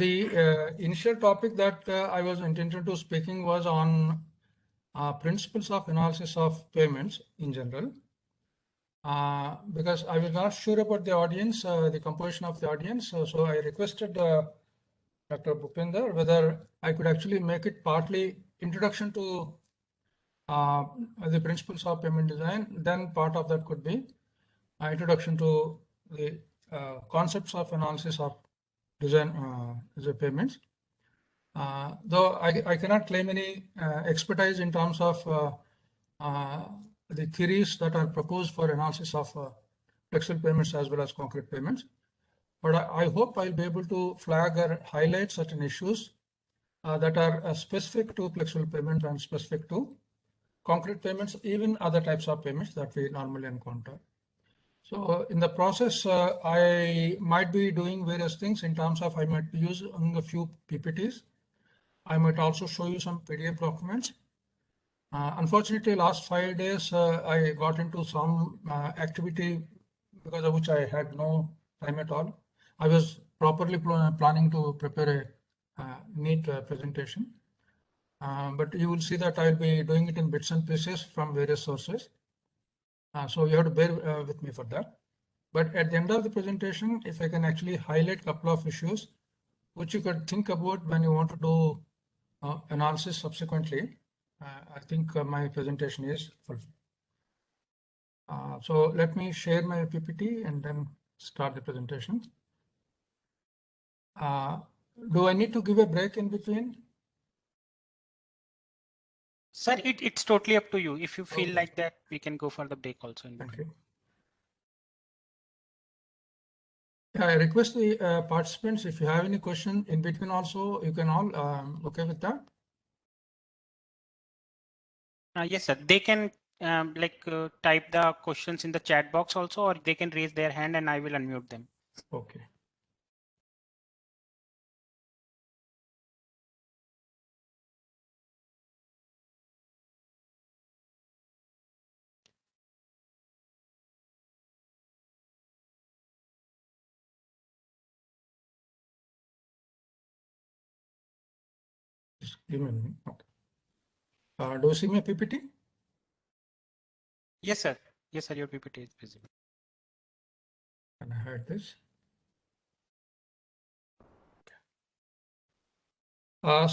The initial topic that I was intended to speaking was on principles of analysis of payments in general. Because I was not sure about the audience, the composition of the audience. So I requested Dr. Bhupinder whether I could actually make it partly introduction to the principles of payment design. Then part of that could be introduction to the concepts of analysis of design the payments. Though I cannot claim any expertise in terms of the theories that are proposed for analysis of flexible payments as well as concrete payments. But I hope I'll be able to flag or highlight certain issues that are specific to flexible payments and specific to concrete payments, even other types of payments that we normally encounter. So in the process, I might be doing various things in terms of I might be using a few PPTs. I might also show you some PDF documents. Unfortunately, last 5 days, I got into some activity because of which I had no time at all. I was properly planning to prepare a neat presentation. But you will see that I'll be doing it in bits and pieces from various sources. So you have to bear with me for that. But at the end of the presentation, if I can actually highlight a couple of issues, which you could think about when you want to do analysis subsequently, I think my presentation is fulfilled. So let me share my PPT and then start the presentation. Do I need to give a break in between? Sir, it's totally up to you. If you feel like that, we can go for the break also. Thank you. Yeah, I request the participants, if you have any question in between also, you can all, okay with that? Yes, sir. They can type the questions in the chat box also, or they can raise their hand and I will unmute them. Okay. Just give me a minute. Okay. Do you see my PPT? Yes, sir. Yes, sir. Your PPT is visible. Can I hide this?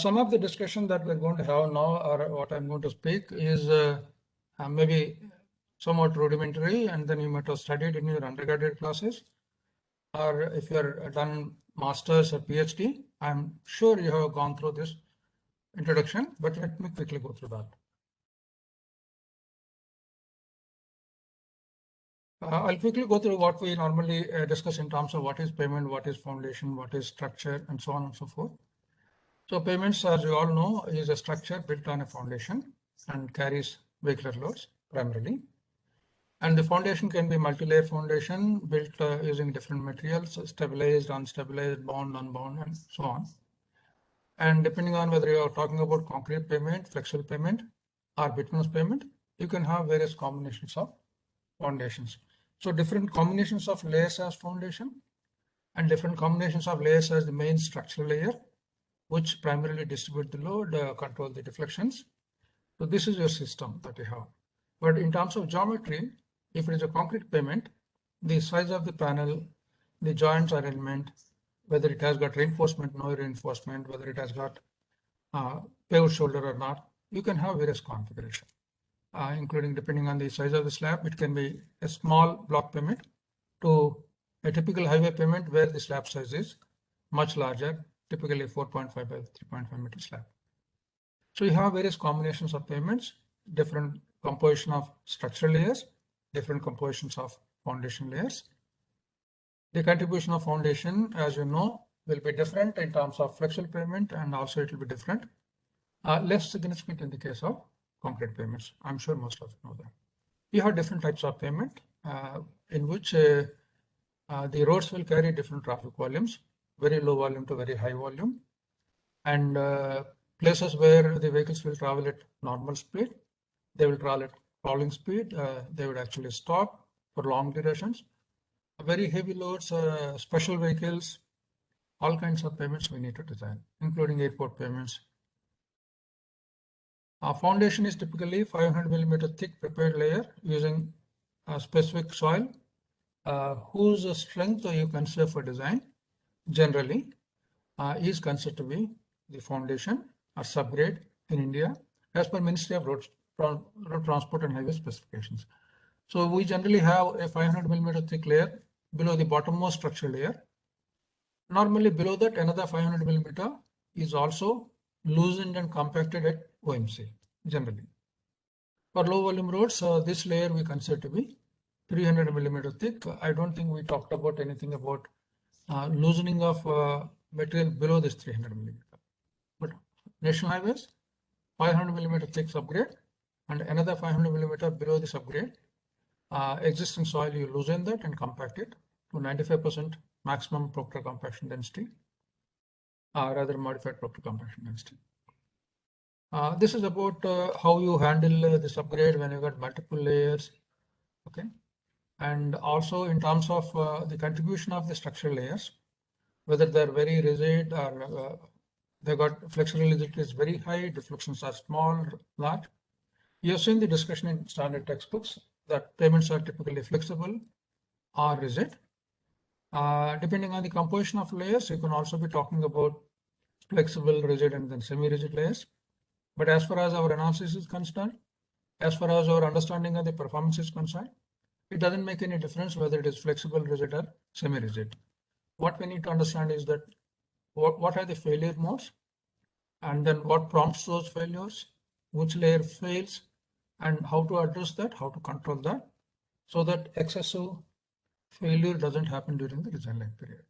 Some of the discussion that we're going to have now, or what I'm going to speak, is maybe somewhat rudimentary, and then you might have studied in your undergraduate classes, or if you're done master's or PhD, I'm sure you have gone through this introduction, but let me quickly go through that. I'll quickly go through what we normally discuss in terms of what is payment, what is foundation, what is structure, and so on and so forth. So payments, as you all know, is a structure built on a foundation and carries vehicular loads primarily. And the foundation can be multi-layer foundation built using different materials, stabilized, unstabilized, bound, unbound, and so on. And depending on whether you are talking about concrete payment, flexible payment, or bituminous payment, you can have various combinations of foundations. So different combinations of layers as foundation and different combinations of layers as the main structural layer, which primarily distribute the load, control the deflections. So this is your system that you have. But in terms of geometry, if it is a concrete payment, the size of the panel, the joints or element, whether it has got reinforcement, no reinforcement, whether it has got paved shoulder or not, you can have various configurations, including depending on the size of the slab. It can be a small block payment to a typical highway payment where the slab size is much larger, typically 4.5 by 3.5 meter slab. So you have various combinations of payments, different composition of structural layers, different compositions of foundation layers. The contribution of foundation, as you know, will be different in terms of flexible payment, and also it will be different, less significant in the case of concrete payments. I'm sure most of you know that. You have different types of payment in which the roads will carry different traffic volumes, very low volume to very high volume, and places where the vehicles will travel at normal speed, they will travel at crawling speed, they would actually stop for long durations. Very heavy loads, special vehicles, all kinds of payments we need to design, including airport payments. Our foundation is typically 500 millimeter thick prepared layer using a specific soil whose strength you consider for design generally is considered to be the foundation or subgrade in India as per Ministry of Road Transport and Highway specifications. So we generally have a 500 millimeter thick layer below the bottommost structural layer. Normally below that another 500 millimeter is also loosened and compacted at OMC generally. For low volume roads, this layer we consider to be 300 millimeter thick. I don't think we talked about anything about loosening of material below this 300 millimeter. But national highways, 500 millimeter thick subgrade and another 500 millimeter below the subgrade. Existing soil, you loosen that and compact it to 95% maximum Proctor compaction density, rather modified Proctor compaction density. This is about how you handle the subgrade when you got multiple layers, okay? And also in terms of the contribution of the structural layers, whether they're very rigid or they got flexural rigidity is very high, deflections are small, large. You have seen the discussion in standard textbooks that payments are typically flexible or rigid. Depending on the composition of layers, you can also be talking about flexible, rigid, and then semi-rigid layers. But as far as our analysis is concerned, as far as our understanding of the performance is concerned, it doesn't make any difference whether it is flexible, rigid, or semi-rigid. What we need to understand is that what are the failure modes, and then what prompts those failures, which layer fails, and how to address that, how to control that, so that excessive failure doesn't happen during the design life period.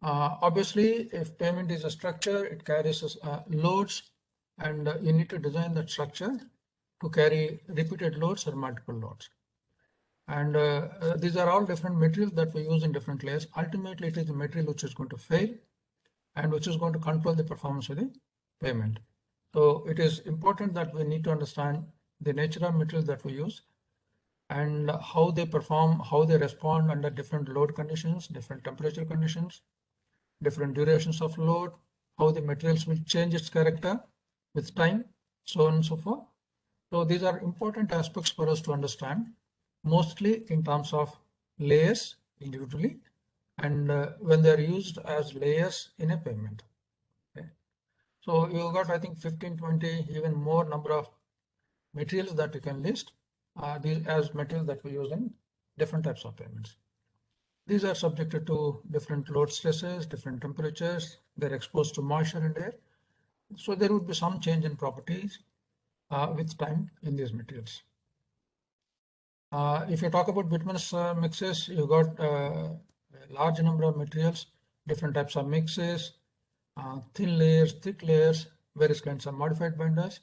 Obviously, if payment is a structure, it carries loads, and you need to design that structure to carry repeated loads or multiple loads. And these are all different materials that we use in different layers. Ultimately, it is the material which is going to fail and which is going to control the performance of the payment. So it is important that we need to understand the nature of materials that we use and how they perform, how they respond under different load conditions, different temperature conditions, different durations of load, how the materials will change its character with time, so on and so forth. So these are important aspects for us to understand, mostly in terms of layers individually and when they are used as layers in a payment. Okay. So you got, I think, 15, 20, even more number of materials that you can list these as materials that we use in different types of payments. These are subjected to different load stresses, different temperatures, they're exposed to moisture and air. So there would be some change in properties with time in these materials. If you talk about bituminous mixes, you got a large number of materials, different types of mixes, thin layers, thick layers, various kinds of modified binders,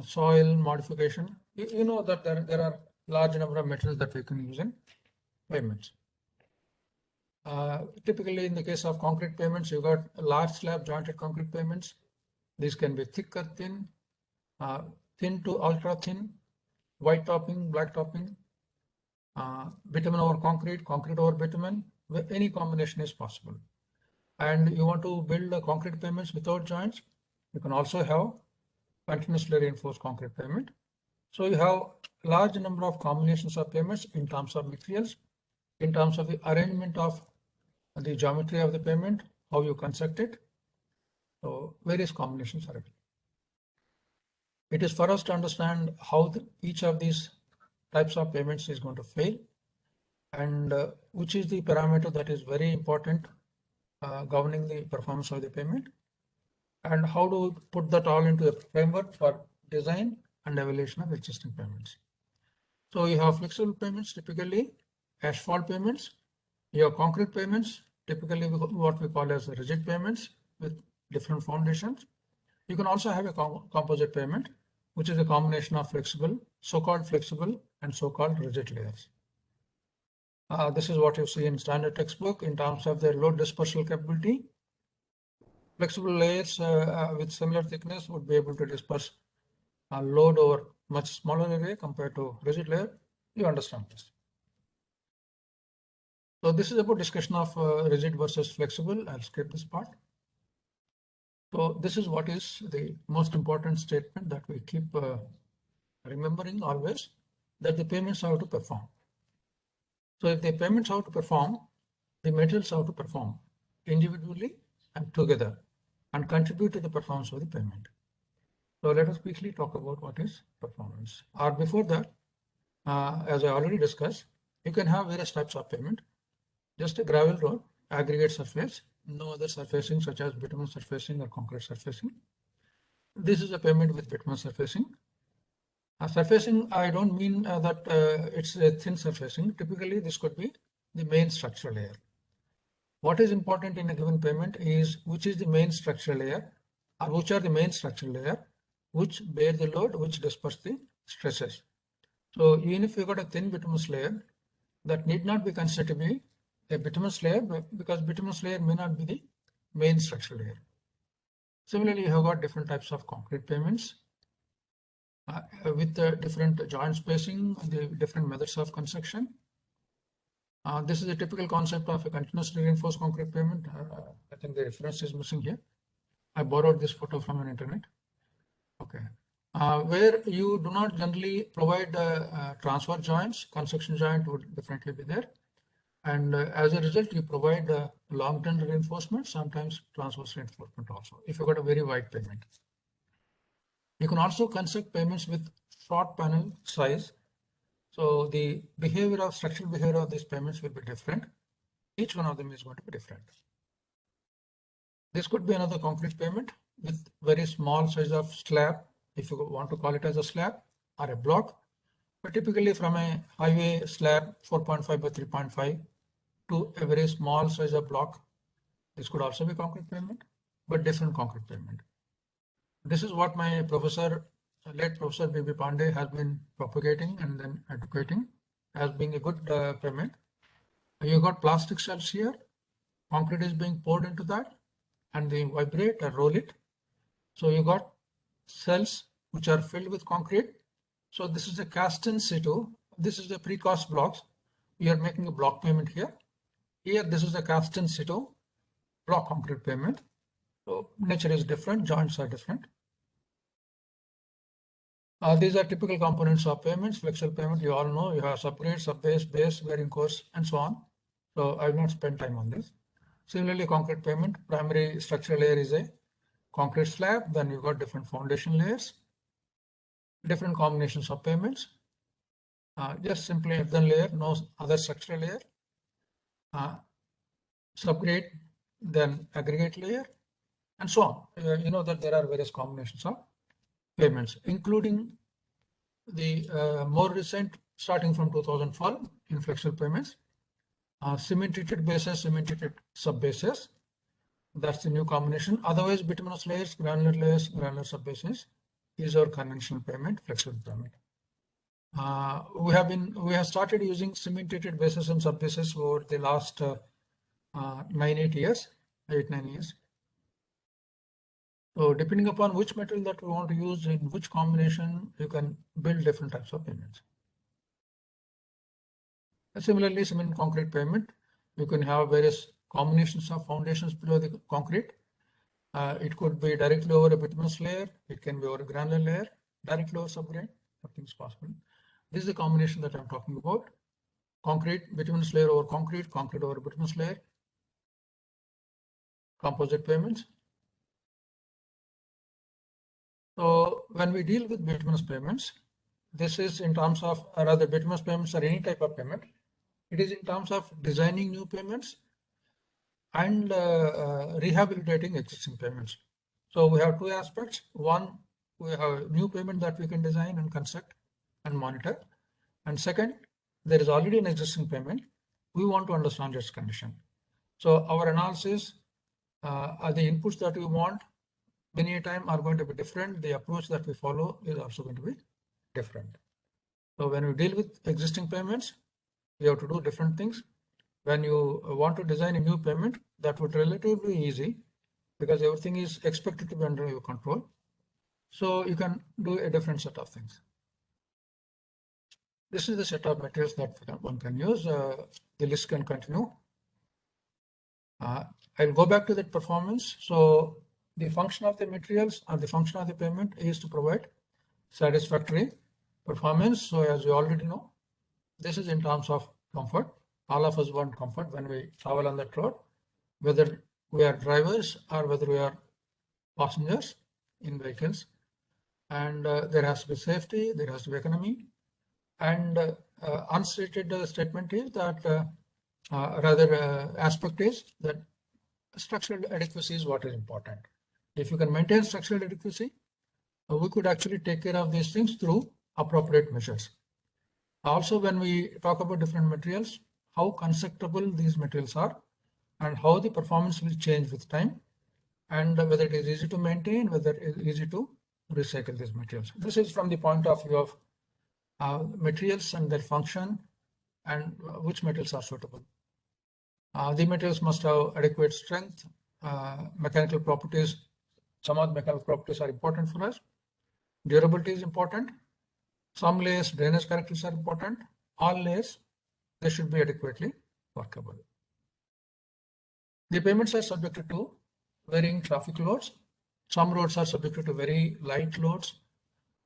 soil modification. You know that there are large number of materials that we can use in payments. Typically, in the case of concrete payments, you got large slab jointed concrete payments. These can be thick or thin, thin to ultra thin, white topping, black topping, bitumen over concrete, concrete over bitumen, where any combination is possible. And you want to build concrete payments without joints, you can also have continuously reinforced concrete pavement. So you have large number of combinations of payments in terms of materials, in terms of the arrangement of the geometry of the pavement, how you construct it. So various combinations are available. It is for us to understand how each of these types of payments is going to fail and which is the parameter that is very important governing the performance of the payment, and how to put that all into a framework for design and evaluation of existing payments. So you have flexible payments, typically asphalt payments. You have concrete payments, typically what we call as rigid payments with different foundations. You can also have a composite payment, which is a combination of flexible, so-called flexible and so-called rigid layers. This is what you see in standard textbook in terms of their load dispersal capability. Flexible layers with similar thickness would be able to disperse load over much smaller area compared to rigid layer. You understand this. So this is about discussion of rigid versus flexible. I'll skip this part. So this is what is the most important statement that we keep remembering always, that the payments have to perform. So if the payments have to perform, the materials have to perform individually and together and contribute to the performance of the payment. So let us quickly talk about what is performance. Or before that, as I already discussed, you can have various types of payment. Just a gravel road, aggregate surface, no other surfacing such as bitumen surfacing or concrete surfacing. This is a payment with bitumen surfacing. Surfacing, I don't mean that it's a thin surfacing. Typically, this could be the main structural layer. What is important in a given payment is which is the main structural layer, or which are the main structural layer, which bear the load, which disperse the stresses. So even if you got a thin bituminous layer, that need not be considered to be a bituminous layer, because bituminous layer may not be the main structural layer. Similarly, you have got different types of concrete payments with different joint spacing, the different methods of construction. This is a typical concept of a continuously reinforced concrete pavement. I think the reference is missing here. I borrowed this photo from an internet. Okay. Where you do not generally provide transfer joints, construction joint would definitely be there. And as a result, you provide long-term reinforcement, sometimes transverse reinforcement also, if you got a very wide pavement. You can also construct pavements with short panel size. So the behavior of structural behavior of these pavements will be different. Each one of them is going to be different. This could be another concrete pavement with very small size of slab, if you want to call it as a slab or a block, but typically from a highway slab 4.5 by 3.5 to a very small size of block. This could also be concrete pavement, but different concrete pavement. This is what my professor, late Professor B.B. Pandey, has been propagating and then advocating as being a good pavement. You got plastic shells here, concrete is being poured into that, and they vibrate or roll it. So you got cells which are filled with concrete. So this is a cast in situ. This is the precast blocks. We are making a block pavement here. Here, this is a cast in situ block concrete pavement. So nature is different, joints are different. These are typical components of pavements. Flexible pavement, you all know, you have subgrade, subbase, base, bearing course, and so on. So I will not spend time on this. Similarly, concrete pavement, primary structural layer is a concrete slab. Then you've got different foundation layers, different combinations of pavements. Just simply earthen layer, no other structural layer. Subgrade, then aggregate layer, and so on. You know that there are various combinations of pavements, including the more recent, starting from 2012 in flexible pavements, cement treated bases, cement treated subbases. That's the new combination. Otherwise, bituminous layers, granular subbases is our conventional pavement, flexible pavement. We have started using cement treated bases and subbases over the last 8 years. So depending upon which material that we want to use in which combination, you can build different types of pavements. Similarly, cement concrete pavement, you can have various combinations of foundations below the concrete. It could be directly over a bituminous layer. It can be over a granular layer, directly over subgrade. Nothing is possible. This is the combination that I'm talking about. Concrete, bituminous layer over concrete, concrete over bituminous layer. Composite pavements. So when we deal with bituminous pavements, this is in terms of, or rather bituminous pavements or any type of pavement. It is in terms of designing new pavements and rehabilitating existing pavements. So we have two aspects. One, we have a new pavement that we can design and construct and monitor. And second, there is already an existing pavement. We want to understand its condition. So our analysis are the inputs that we want many a time are going to be different. The approach that we follow is also going to be different. So when we deal with existing pavements, we have to do different things. When you want to design a new pavement, that would be relatively easy because everything is expected to be under your control. So you can do a different set of things. This is the set of materials that one can use. The list can continue. I'll go back to that performance. So the function of the materials or the function of the payment is to provide satisfactory performance. So as you already know, this is in terms of comfort. All of us want comfort when we travel on that road, whether we are drivers or whether we are passengers in vehicles. And there has to be safety, there has to be economy. And unstated statement is that aspect is that structural adequacy is what is important. If you can maintain structural adequacy, we could actually take care of these things through appropriate measures. Also, when we talk about different materials, how constructible these materials are and how the performance will change with time, and whether it is easy to maintain, whether it is easy to recycle these materials. This is from the point of view of materials and their function and which materials are suitable. The materials must have adequate strength, mechanical properties. Some of the mechanical properties are important for us. Durability is important. Some layers, drainage characteristics are important. All layers, they should be adequately workable. The payments are subjected to varying traffic loads. Some roads are subjected to very light loads.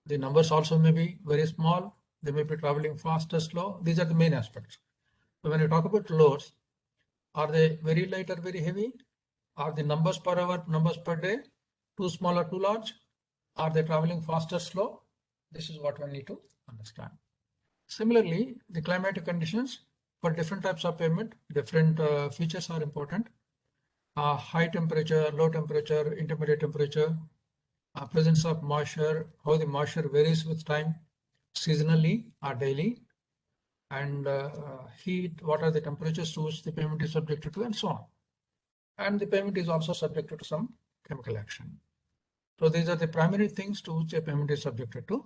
The numbers also may be very small. They may be traveling fast or slow. These are the main aspects. So when you talk about loads, are they very light or very heavy? Are the numbers per hour, numbers per day too small or too large? Are they traveling fast or slow? This is what we need to understand. Similarly, the climatic conditions for different types of pavement, different features are important. High temperature, low temperature, intermediate temperature, presence of moisture, how the moisture varies with time, seasonally or daily, and heat, what are the temperatures to which the pavement is subjected to, and so on. And the pavement is also subjected to some chemical action. So these are the primary things to which a pavement is subjected to.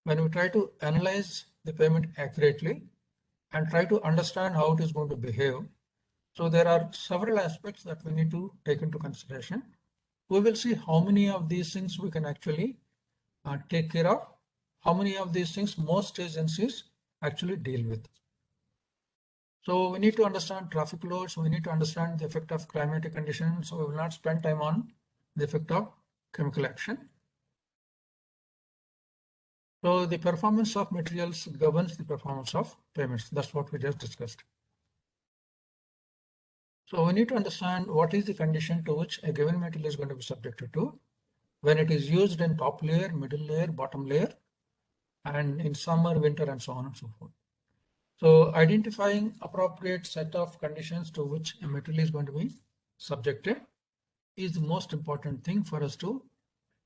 When we try to analyze the pavement accurately and try to understand how it is going to behave, so there are several aspects that we need to take into consideration. We will see how many of these things we can actually take care of, how many of these things most agencies actually deal with. So we need to understand traffic loads, we need to understand the effect of climatic conditions, so we will not spend time on the effect of chemical action. So the performance of materials governs the performance of payments. That's what we just discussed. So we need to understand what is the condition to which a given material is going to be subjected to when it is used in top layer, middle layer, bottom layer, and in summer, winter, and so on and so forth. So identifying appropriate set of conditions to which a material is going to be subjected is the most important thing for us to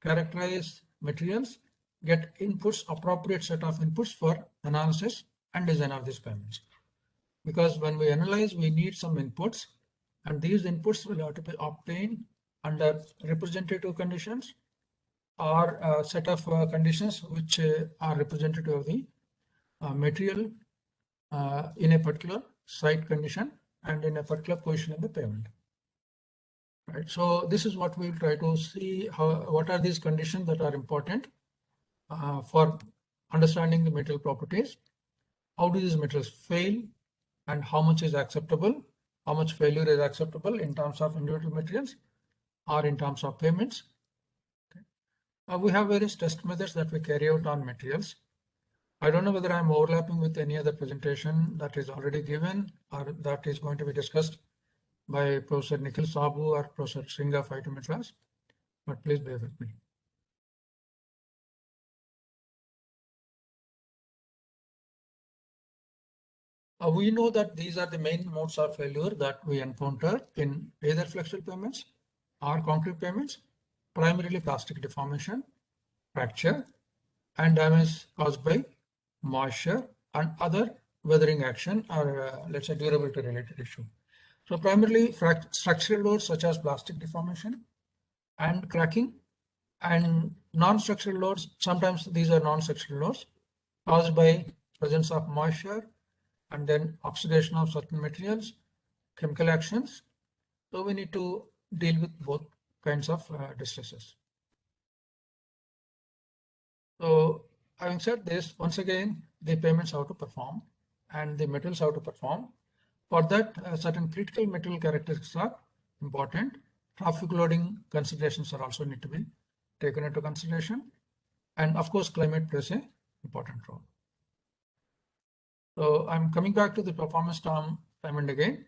characterize materials, get inputs, appropriate set of inputs for analysis and design of these payments. Because when we analyze, we need some inputs, and these inputs will have to be obtained under representative conditions or a set of conditions which are representative of the material in a particular site condition and in a particular position in the pavement. Right. So this is what we will try to see, what are these conditions that are important for understanding the material properties. How do these materials fail and how much is acceptable, how much failure is acceptable in terms of individual materials or in terms of payments. Okay. We have various test methods that we carry out on materials. I don't know whether I'm overlapping with any other presentation that is already given or that is going to be discussed by Professor Nikhil Sabu or Professor Singh of IIT Madras, but please bear with me. We know that these are the main modes of failure that we encounter in either flexible payments or concrete payments, primarily plastic deformation, fracture, and damage caused by moisture and other weathering action or let's say durability related issue. So primarily structural loads such as plastic deformation and cracking, and non-structural loads, sometimes these are non-structural loads caused by presence of moisture and then oxidation of certain materials, chemical actions. So we need to deal with both kinds of distresses. So having said this, once again, the payments have to perform and the materials have to perform. For that, certain critical material characteristics are important. Traffic loading considerations are also need to be taken into consideration. And of course, climate plays an important role. So I'm coming back to the performance term payment again.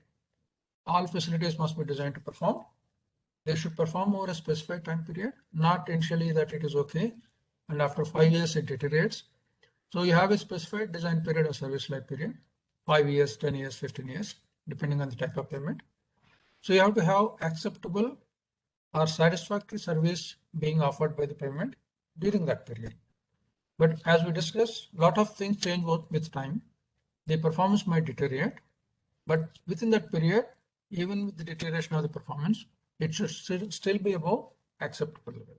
All facilities must be designed to perform. They should perform over a specified time period, not initially that it is okay, and after 5 years it deteriorates. So you have a specified design period or service life period, 5 years, 10 years, 15 years, depending on the type of payment. So you have to have acceptable or satisfactory service being offered by the payment during that period. But as we discussed, a lot of things change with time. The performance might deteriorate, but within that period, even with the deterioration of the performance, it should still be above acceptable level.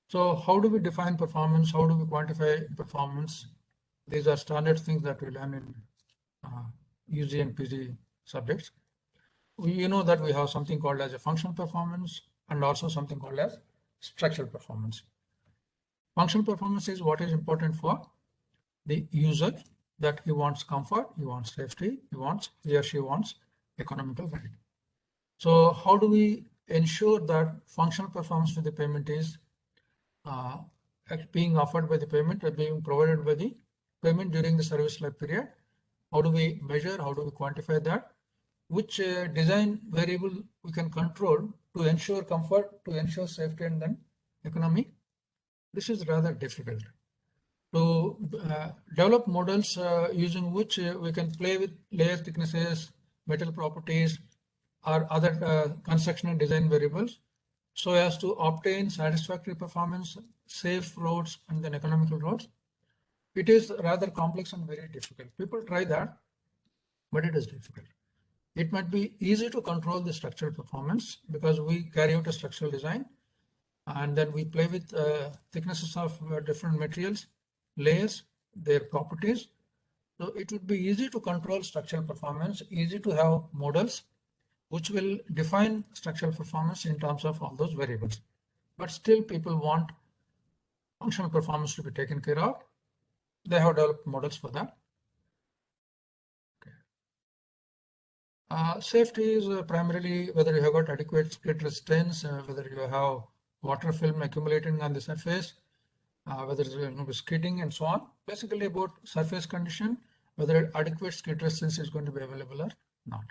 So how do we define performance? How do we quantify performance? These are standard things that we learn in UG and PG subjects. You know that we have something called as a functional performance and also something called as structural performance. Functional performance is what is important for the user, that he wants comfort, he wants safety, he or she wants economical value. So how do we ensure that functional performance for the payment is being offered by the payment or being provided by the payment during the service life period? How do we measure? How do we quantify that? Which design variable we can control to ensure comfort, to ensure safety and then economy? This is rather difficult. To develop models using which we can play with layer thicknesses, metal properties, or other construction and design variables so as to obtain satisfactory performance, safe roads, and then economical roads. It is rather complex and very difficult. People try that, but it is difficult. It might be easy to control the structural performance because we carry out a structural design and then we play with thicknesses of different materials, layers, their properties. So it would be easy to control structural performance, easy to have models which will define structural performance in terms of all those variables. But still people want functional performance to be taken care of. They have developed models for that. Okay. Safety is primarily whether you have got adequate skid resistance, whether you have water film accumulating on the surface, whether it's skidding and so on. Basically about surface condition, whether adequate skid resistance is going to be available or not.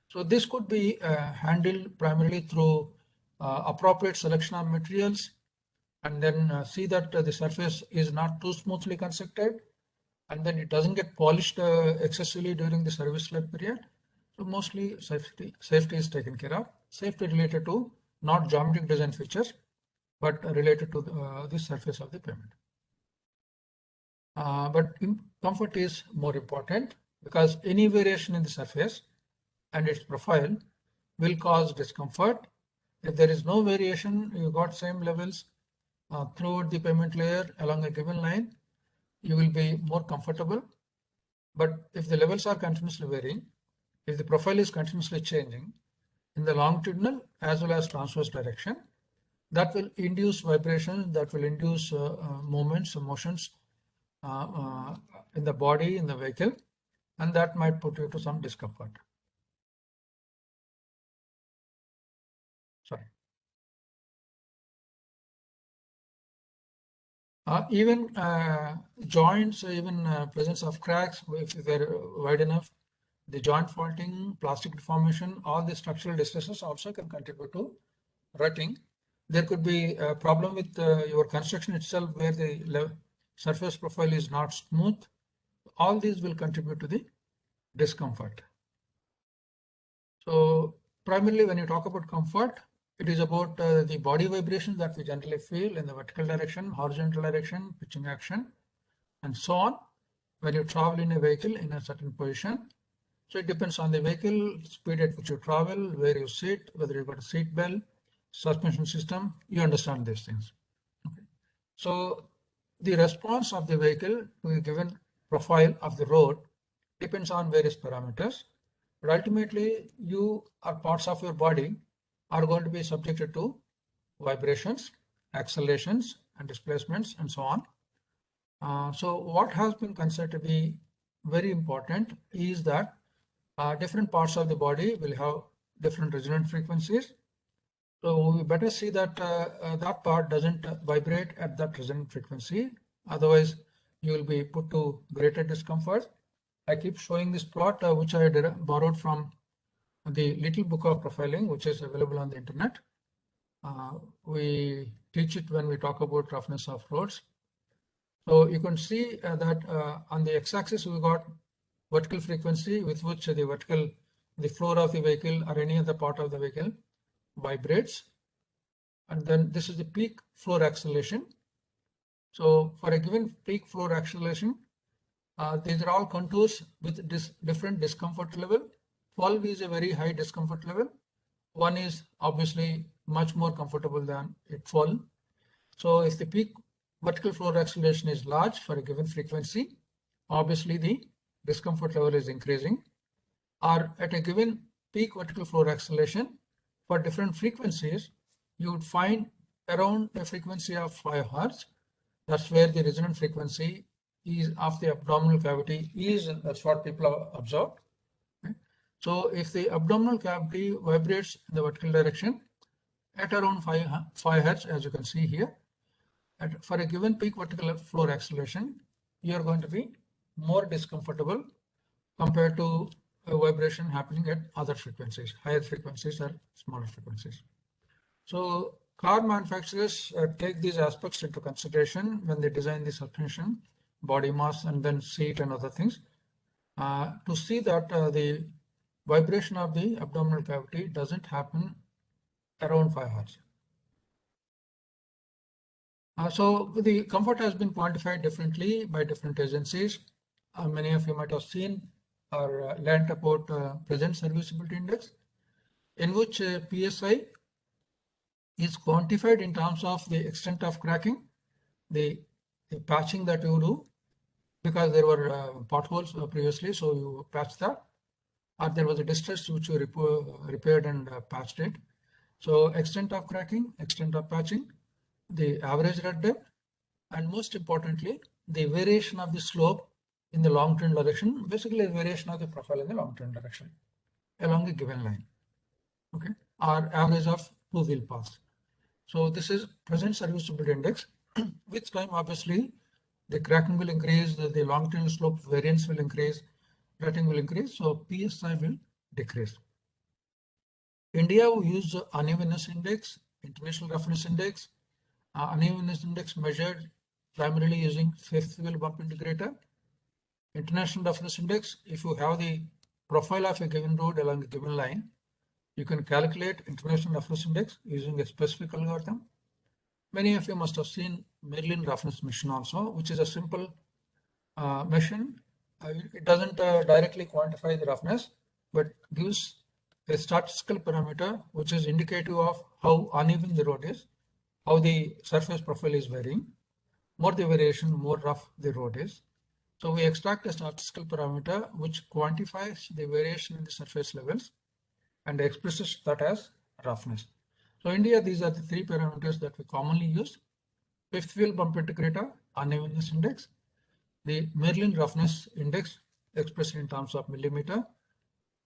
So this could be handled primarily through appropriate selection of materials and then see that the surface is not too smoothly constructed and then it doesn't get polished excessively during the service life period. So mostly safety is taken care of. Safety related to not geometric design features, but related to the surface of the payment. But comfort is more important because any variation in the surface and its profile will cause discomfort. If there is no variation, you got same levels throughout the payment layer along a given line, you will be more comfortable. But if the levels are continuously varying, if the profile is continuously changing in the longitudinal as well as transverse direction, that will induce vibrations, that will induce movements, motions in the body, in the vehicle, and that might put you to some discomfort. Sorry. Even joints, even presence of cracks, if they're wide enough, the joint faulting, plastic deformation, all the structural distresses also can contribute to rutting. There could be a problem with your construction itself where the surface profile is not smooth. All these will contribute to the discomfort. So primarily when you talk about comfort, it is about the body vibration that we generally feel in the vertical direction, horizontal direction, pitching action, and so on when you travel in a vehicle in a certain position. So it depends on the vehicle, speed at which you travel, where you sit, whether you've got a seat belt, suspension system, you understand these things. Okay. So the response of the vehicle to a given profile of the road depends on various parameters, but ultimately you or parts of your body are going to be subjected to vibrations, accelerations and displacements and so on. So what has been considered to be very important is that different parts of the body will have different resonant frequencies. So we better see that that part doesn't vibrate at that resonant frequency. Otherwise, you will be put to greater discomfort. I keep showing this plot, which I borrowed from the Little Book of Profiling, which is available on the internet. We teach it when we talk about roughness of roads. So you can see that on the x-axis we got vertical frequency with which the floor of the vehicle or any other part of the vehicle vibrates. And then this is the peak floor acceleration. So for a given peak floor acceleration, these are all contours with different discomfort level. 12 is a very high discomfort level. 1 is obviously much more comfortable than 12. So if the peak vertical floor acceleration is large for a given frequency, obviously the discomfort level is increasing. Or at a given peak vertical floor acceleration for different frequencies, you would find around a frequency of 5 Hz. That's where the resonant frequency is of the abdominal cavity is, that's what people have observed. Okay. So if the abdominal cavity vibrates in the vertical direction at around 5 Hz, as you can see here, for a given peak vertical floor acceleration, you are going to be more discomfortable compared to a vibration happening at other frequencies, higher frequencies or smaller frequencies. So car manufacturers take these aspects into consideration when they design the suspension, body mass, and then seat and other things to see that the vibration of the abdominal cavity doesn't happen around 5 Hz. So the comfort has been quantified differently by different agencies. Many of you might have seen or learnt about present serviceability index, in which PSI is quantified in terms of the extent of cracking, the patching that you do, because there were potholes previously, so you patched that, or there was a distress which you repaired and patched it. So extent of cracking, extent of patching, the average rut depth, and most importantly, the variation of the slope in the long trend direction, basically the variation of the profile in the long trend direction along a given line, okay, or average of two wheel paths. So this is present serviceability index. With time, obviously, the cracking will increase, the long trend slope variance will increase, rutting will increase, so PSI will decrease. India, we use unevenness index, international roughness index, unevenness index measured primarily using fifth wheel bump integrator. International roughness index, if you have the profile of a given road along a given line, you can calculate international roughness index using a specific algorithm. Many of you must have seen Merlin roughness machine also, which is a simple machine. It doesn't directly quantify the roughness, but gives a statistical parameter which is indicative of how uneven the road is, how the surface profile is varying. More the variation, more rough the road is. So we extract a statistical parameter which quantifies the variation in the surface levels and expresses that as roughness. So India, these are the three parameters that we commonly use: fifth wheel bump integrator, unevenness index, the Merlin roughness index expressed in terms of millimeter,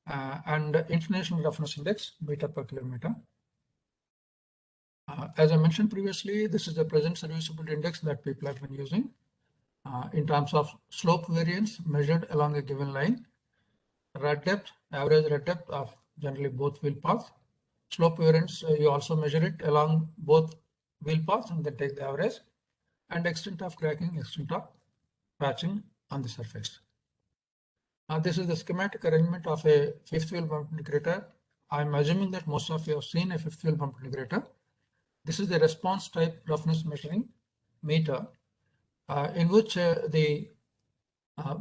and international roughness index, meter per kilometer. As I mentioned previously, this is the present serviceability index that people have been using in terms of slope variance measured along a given line, rut depth, average rut depth of generally both wheel paths. Slope variance, you also measure it along both wheel paths and then take the average, and extent of cracking, extent of patching on the surface. This is the schematic arrangement of a fifth wheel bump integrator. I'm assuming that most of you have seen a fifth wheel bump integrator. This is the response type roughness measuring meter in which the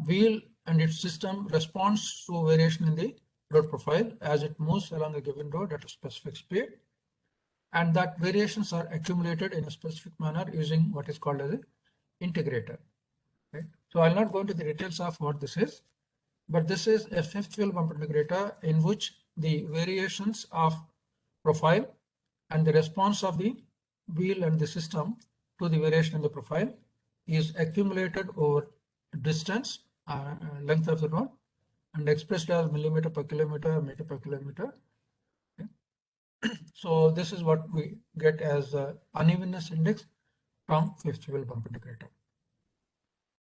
wheel and its system responds to variation in the road profile as it moves along a given road at a specific speed, and that variations are accumulated in a specific manner using what is called as an integrator. Okay? So I'll not go into the details of what this is, but this is a fifth wheel bump integrator in which the variations of profile and the response of the wheel and the system to the variation in the profile is accumulated over distance, length of the node, and expressed as millimeter per kilometer, meter per kilometer. Okay. So this is what we get as unevenness index from fifth wheel bump integrator.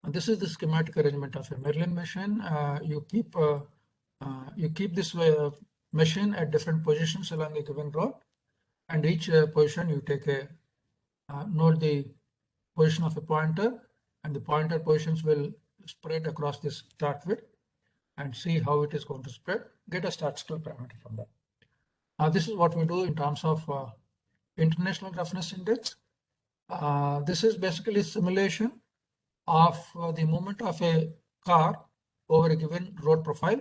And this is the schematic arrangement of a Merlin machine. You keep this machine at different positions along a given road, and each position you take a note the position of a pointer, and the pointer positions will spread across this start width, and see how it is going to spread. Get a statistical parameter from that. This is what we do in terms of international roughness index. This is basically simulation of the movement of a car over a given road profile.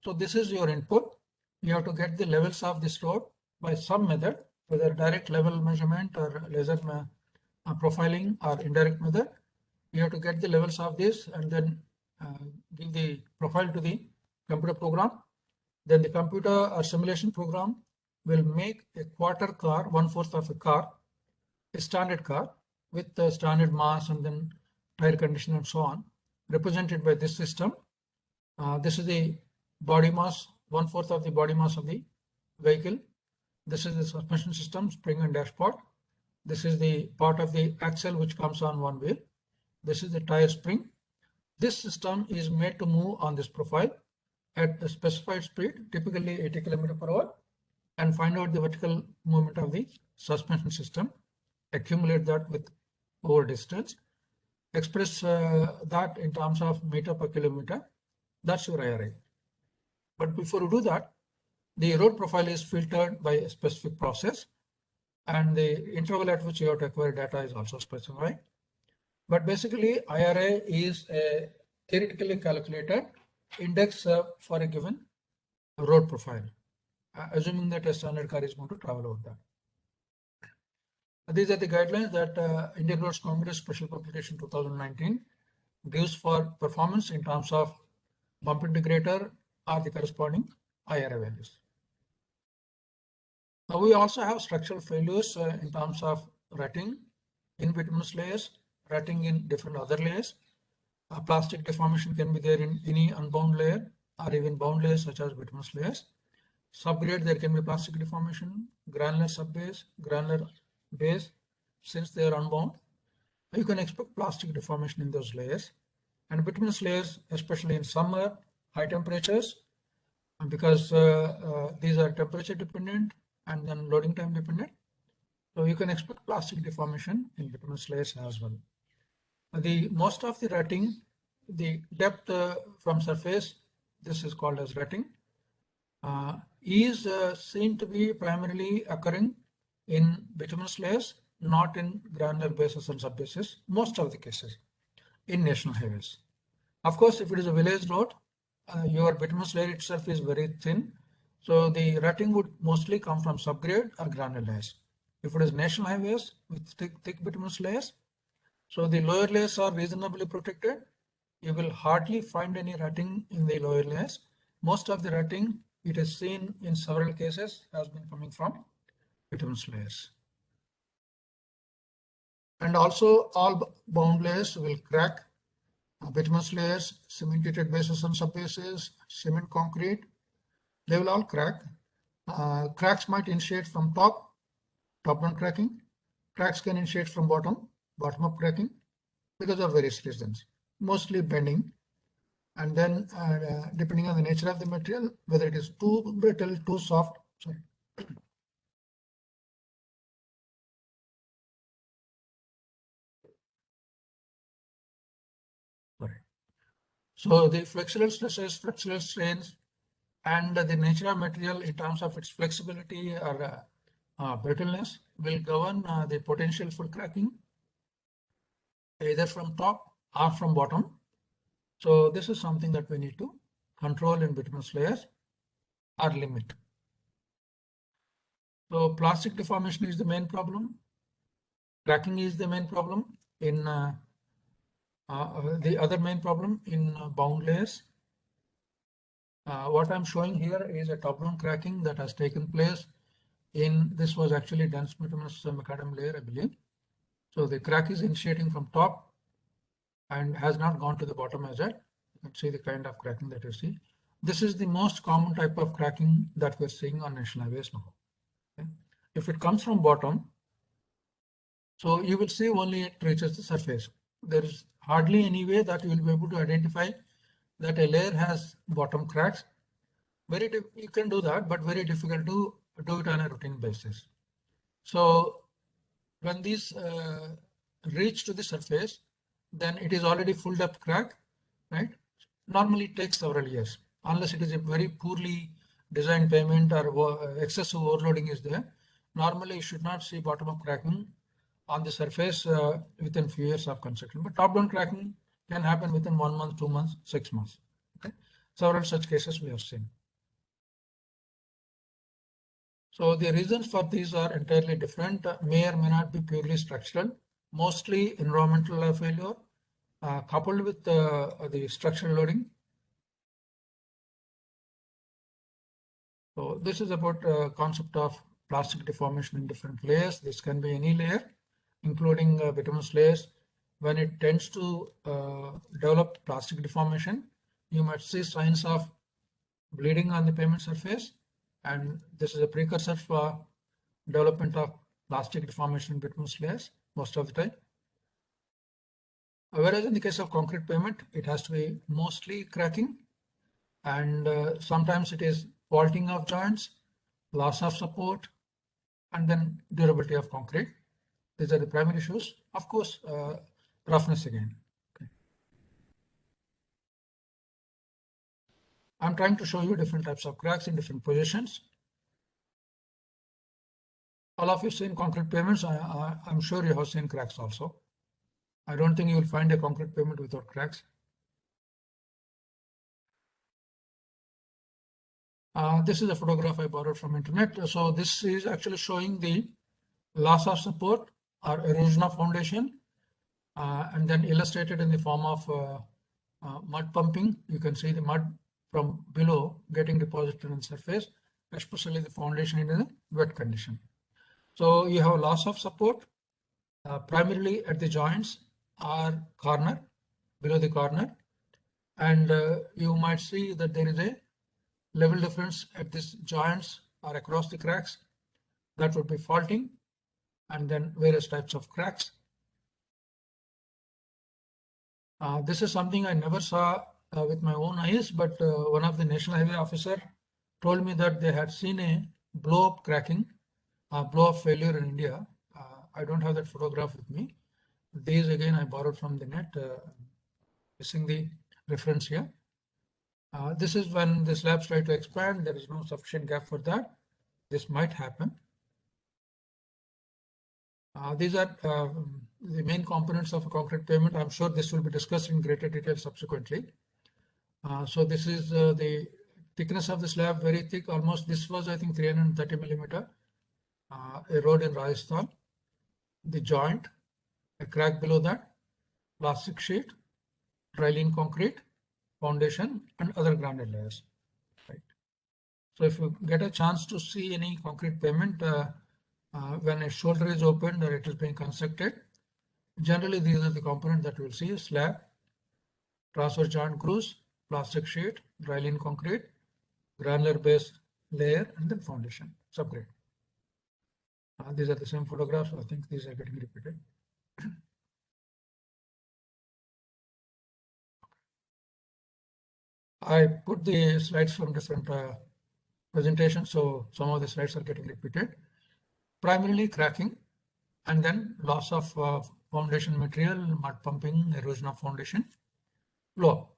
So this is your input. You have to get the levels of this road by some method, whether direct level measurement or laser profiling or indirect method. You have to get the levels of this and then give the profile to the computer program. Then the computer or simulation program will make a quarter car, 1/4 of a car, a standard car with the standard mass and then tire condition and so on, represented by this system. This is the body mass, 1/4 of the body mass of the vehicle. This is the suspension system, spring and dashboard. This is the part of the axle which comes on one wheel. This is the tire spring. This system is made to move on this profile at a specified speed, typically 80 km/h, and find out the vertical movement of the suspension system, accumulate that with over distance, express that in terms of meter per kilometer. That's your IRA. But before you do that, the road profile is filtered by a specific process, and the interval at which you have to acquire data is also specified. But basically, IRA is a theoretically calculated index for a given road profile, assuming that a standard car is going to travel over that. These are the guidelines that Indian Roads Congress Special Publication 2019 gives for performance in terms of bump integrator or the corresponding IRA values. Now we also have structural failures in terms of rutting in bituminous layers, rutting in different other layers. Plastic deformation can be there in any unbound layer or even bound layers such as bituminous layers. Subgrade, there can be plastic deformation, granular subbase, granular base, since they are unbound. You can expect plastic deformation in those layers. And bituminous layers, especially in summer, high temperatures, because these are temperature dependent and then loading time dependent. So you can expect plastic deformation in bituminous layers as well. Most of the rutting, the depth from surface, this is called as rutting, is seen to be primarily occurring in bituminous layers, not in granular bases and subbases, most of the cases in national highways. Of course, if it is a village road, your bituminous layer itself is very thin, so the rutting would mostly come from subgrade or granular layers. If it is national highways with thick bituminous layers, so the lower layers are reasonably protected. You will hardly find any rutting in the lower layers. Most of the rutting, it is seen in several cases, has been coming from bituminous layers. And also all bound layers will crack. Bituminous layers, cementated bases and subbases, cement concrete, they will all crack. Cracks might initiate from top-down cracking. Cracks can initiate from bottom-up cracking because of various reasons, mostly bending. And then depending on the nature of the material, whether it is too brittle, too soft, sorry. So the flexural stresses, flexural strains, and the nature of material in terms of its flexibility or brittleness will govern the potential for cracking, either from top or from bottom. So this is something that we need to control in bituminous layers or limit. So plastic deformation is the main problem. Cracking is the main problem in the other main problem in bound layers. What I'm showing here is a top-down cracking that has taken place in, this was actually dense bituminous macadam layer, I believe. So the crack is initiating from top and has not gone to the bottom as yet. You can see the kind of cracking that you see. This is the most common type of cracking that we're seeing on national highways now. Okay. If it comes from bottom, so you will see only it reaches the surface. There is hardly any way that you will be able to identify that a layer has bottom cracks. You can do that, but very difficult to do it on a routine basis. So when these reach to the surface, then it is already filled up crack, right? Normally it takes several years, unless it is a very poorly designed pavement or excessive overloading is there. Normally you should not see bottom up cracking on the surface within few years of construction, but top down cracking can happen within 1 month, 2 months, 6 months. Okay, several such cases we have seen. So the reasons for these are entirely different, may or may not be purely structural, mostly environmental failure coupled with the structural loading. So this is about concept of plastic deformation in different layers. This can be any layer, including bituminous layers. When it tends to develop plastic deformation, you might see signs of bleeding on the pavement surface, and this is a precursor for development of plastic deformation in bituminous layers most of the time. Whereas in the case of concrete pavement, it has to be mostly cracking, and sometimes it is faulting of joints, loss of support, and then durability of concrete. These are the primary issues. Of course, roughness again. Okay. I'm trying to show you different types of cracks in different positions. All of you seen concrete pavements. I'm sure you have seen cracks also. I don't think you will find a concrete pavement without cracks. This is a photograph I borrowed from internet. So this is actually showing the loss of support or erosion of foundation, and then illustrated in the form of mud pumping. You can see the mud from below getting deposited on the surface, especially the foundation in a wet condition. So you have loss of support primarily at the joints or corner, below the corner, and you might see that there is a level difference at these joints or across the cracks. That would be faulting, and then various types of cracks. This is something I never saw with my own eyes, but one of the National Highway officer told me that they had seen a blow-up cracking, blow-up failure in India. I don't have that photograph with me. These again I borrowed from the net, missing the reference here. This is when the slabs try to expand. There is no sufficient gap for that. This might happen. These are the main components of a concrete pavement. I'm sure this will be discussed in greater detail subsequently. So this is the thickness of the slab, very thick, almost. This was, I think, 330 millimeter. A road in Rajasthan. The joint, a crack below that, plastic sheet, dry-lean concrete, foundation, and other grounded layers. Right. So if you get a chance to see any concrete pavement when a shoulder is opened or it is being constructed, generally these are the components that you will see: slab, transfer joint grooves, plastic sheet, dry-lean concrete, granular base layer, and then foundation subgrade. These are the same photographs. I think these are getting repeated. I put the slides from different presentations, so some of the slides are getting repeated. Primarily cracking, and then loss of foundation material, mud pumping, erosion of foundation, blow.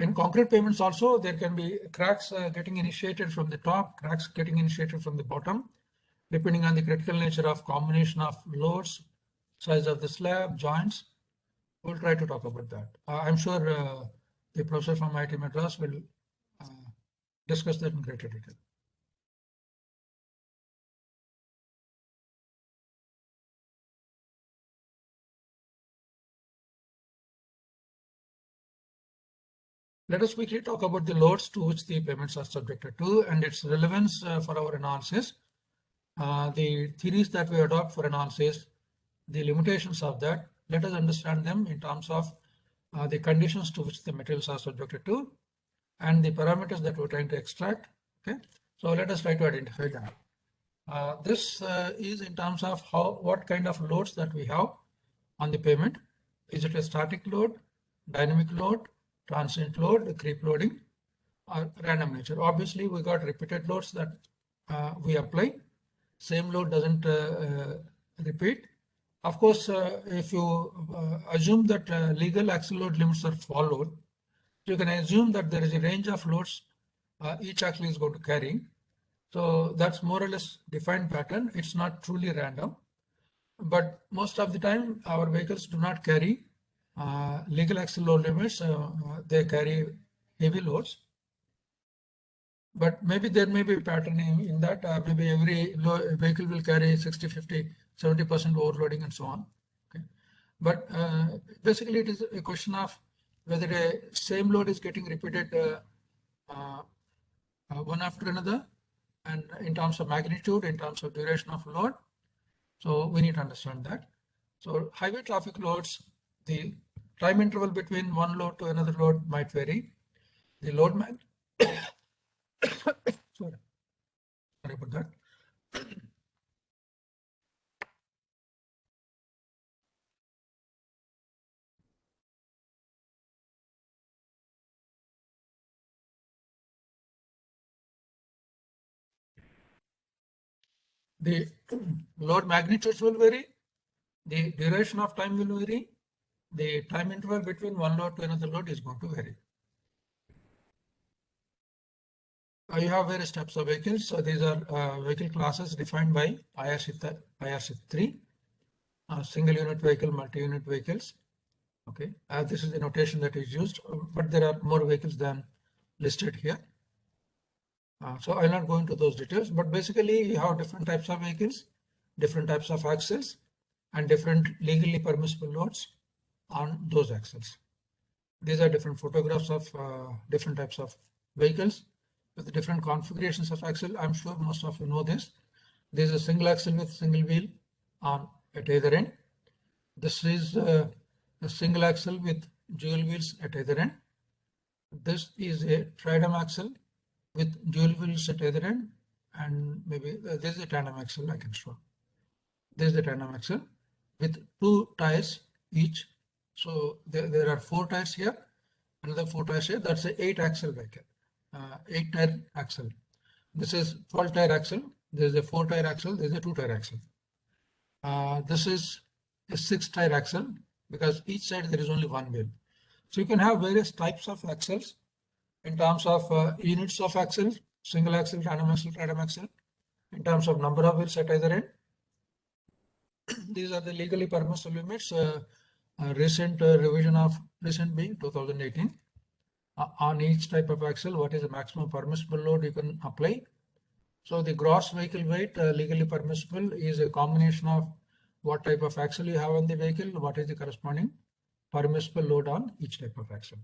In concrete pavements also, there can be cracks getting initiated from the top, cracks getting initiated from the bottom, depending on the critical nature of combination of loads, size of the slab, joints. We'll try to talk about that. I'm sure the professor from IIT Madras will discuss that in greater detail. Let us quickly talk about the loads to which the pavements are subjected to and its relevance for our analysis. the theories that we adopt for analysis, the limitations of that, let us understand them in terms of the conditions to which the materials are subjected to and the parameters that we're trying to extract. Okay, so let us try to identify them. This is in terms of what kind of loads that we have on the pavement. Is it a static load, dynamic load, transient load, creep loading, or random nature? Obviously, we got repeated loads that we apply. Same load doesn't repeat. Of course, if you assume that legal axle load limits are followed, you can assume that there is a range of loads each axle is going to carry. So that's more or less defined pattern. It's not truly random, but most of the time our vehicles do not carry legal axle load limits. They carry heavy loads, but maybe there may be a pattern in that. Maybe every vehicle will carry 60, 50, 70% overloading and so on. Okay. But basically it is a question of whether a same load is getting repeated one after another, and in terms of magnitude, in terms of duration of load. So we need to understand that. So highway traffic loads, the time interval between one load to another load might vary. The load sorry about that. The load magnitudes will vary. The duration of time will vary. The time interval between one load to another load is going to vary. You have various types of vehicles. So these are vehicle classes defined by IRC 3, single unit vehicle, multi-unit vehicles. Okay, this is the notation that is used, but there are more vehicles than listed here. So I'll not go into those details, but basically you have different types of vehicles, different types of axles, and different legally permissible loads on those axles. These are different photographs of different types of vehicles with different configurations of axle. I'm sure most of you know this. This is a single axle with single wheel on at either end. This is a single axle with dual wheels at either end. This is a tridem axle with dual wheels at either end, and maybe this is a tandem axle I can show. This is the tandem axle with 2 tires each. So there are 4 tires here, another 4 tires here. That's a 8 axle vehicle, 8 tire axle. This is 12 tire axle. There is a 4 tire axle. There is a 2 tire axle. This is a 6 tire axle because each side there is only one wheel. So you can have various types of axles in terms of units of axles, single axle, tandem axle, in terms of number of wheels at either end. These are the legally permissible limits. Recent revision of recent being 2018. On each type of axle, what is the maximum permissible load you can apply? So the gross vehicle weight legally permissible is a combination of what type of axle you have on the vehicle, what is the corresponding permissible load on each type of axle.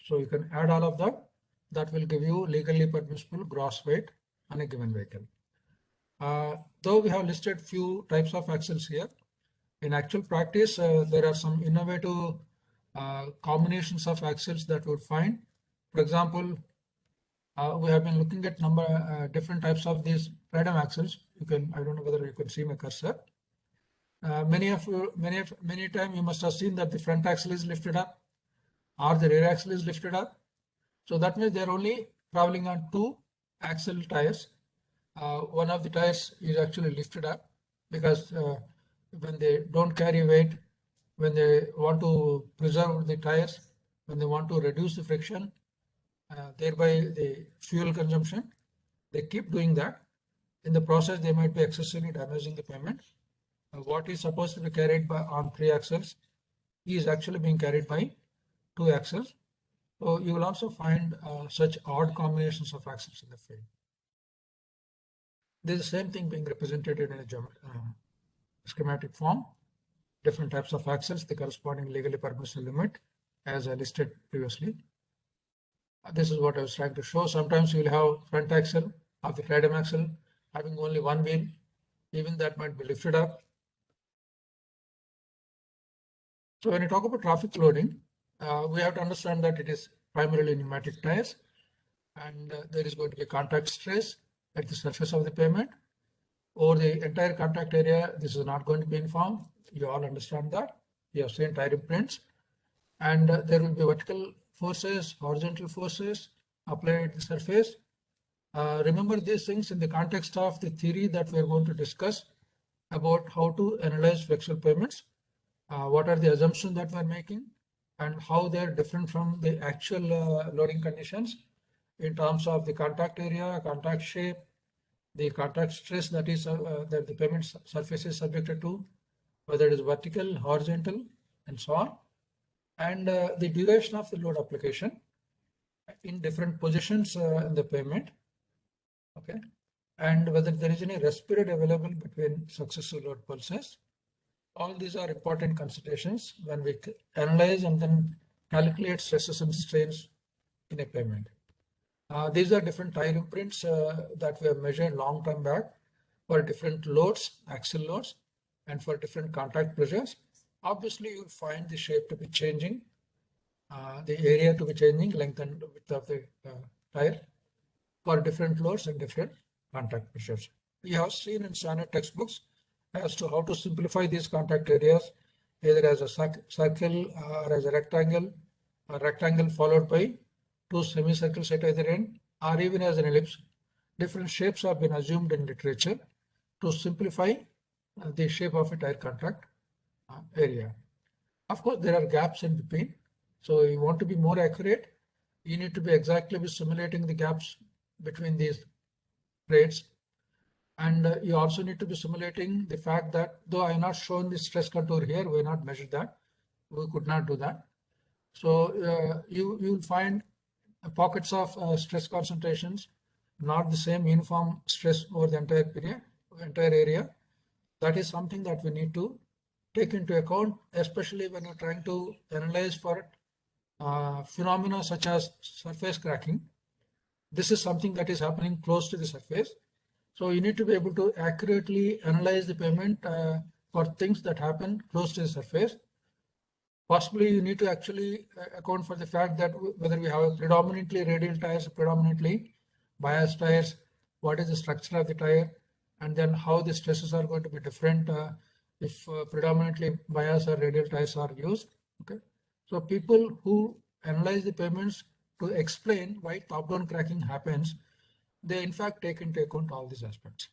So you can add all of that. That will give you legally permissible gross weight on a given vehicle. Though we have listed few types of axles here, in actual practice, there are some innovative combinations of axles that we would find. For example, we have been looking at different types of these tridem axles. You can, I don't know whether you can see my cursor. Many times you must have seen that the front axle is lifted up or the rear axle is lifted up. So that means they're only traveling on 2 axle tires. One of the tires is actually lifted up because when they don't carry weight, when they want to preserve the tires, when they want to reduce the friction, thereby the fuel consumption, they keep doing that. In the process, they might be excessively damaging the pavement. What is supposed to be carried on 3 axles is actually being carried by 2 axles. So you will also find such odd combinations of axles in the field. There's the same thing being represented in a schematic form. Different types of axles, the corresponding legally permissible limit, as I listed previously. This is what I was trying to show. Sometimes you will have front axle of the tridem axle having only one wheel, even that might be lifted up. So when you talk about traffic loading, we have to understand that it is primarily pneumatic tires, and there is going to be contact stress at the surface of the pavement or the entire contact area. This is not going to be uniform. You all understand that. You have seen tire imprints, and there will be vertical forces, horizontal forces applied at the surface. Remember these things in the context of the theory that we are going to discuss about how to analyze flexural pavements. What are the assumptions that we're making and how they're different from the actual loading conditions in terms of the contact area, contact shape, the contact stress that the pavement surface is subjected to, whether it is vertical, horizontal, and so on, and the duration of the load application in different positions in the pavement, okay, and whether there is any rest period available between successive load pulses. All these are important considerations when we analyze and then calculate stresses and strains in a pavement. These are different tire imprints that we have measured long time back for different loads, axle loads, and for different contact pressures. Obviously, you'll find the shape to be changing, the area to be changing, length and width of the tire for different loads and different contact pressures. We have seen in standard textbooks as to how to simplify these contact areas, either as a circle or as a rectangle followed by two semicircles at either end, or even as an ellipse. Different shapes have been assumed in literature to simplify the shape of a tire contact area. Of course, there are gaps in between. So you want to be more accurate, you need to be exactly simulating the gaps between these rates. And you also need to be simulating the fact that though I have not shown the stress contour here, we have not measured that. We could not do that. So you will find pockets of stress concentrations, not the same uniform stress over the entire area. That is something that we need to take into account, especially when you're trying to analyze for phenomena such as surface cracking. This is something that is happening close to the surface. So you need to be able to accurately analyze the pavement for things that happen close to the surface. Possibly you need to actually account for the fact that whether we have predominantly radial tires, predominantly bias tires, what is the structure of the tire, and then how the stresses are going to be different if predominantly bias or radial tires are used. Okay, so people who analyze the pavements to explain why top-down cracking happens, they in fact take into account all these aspects.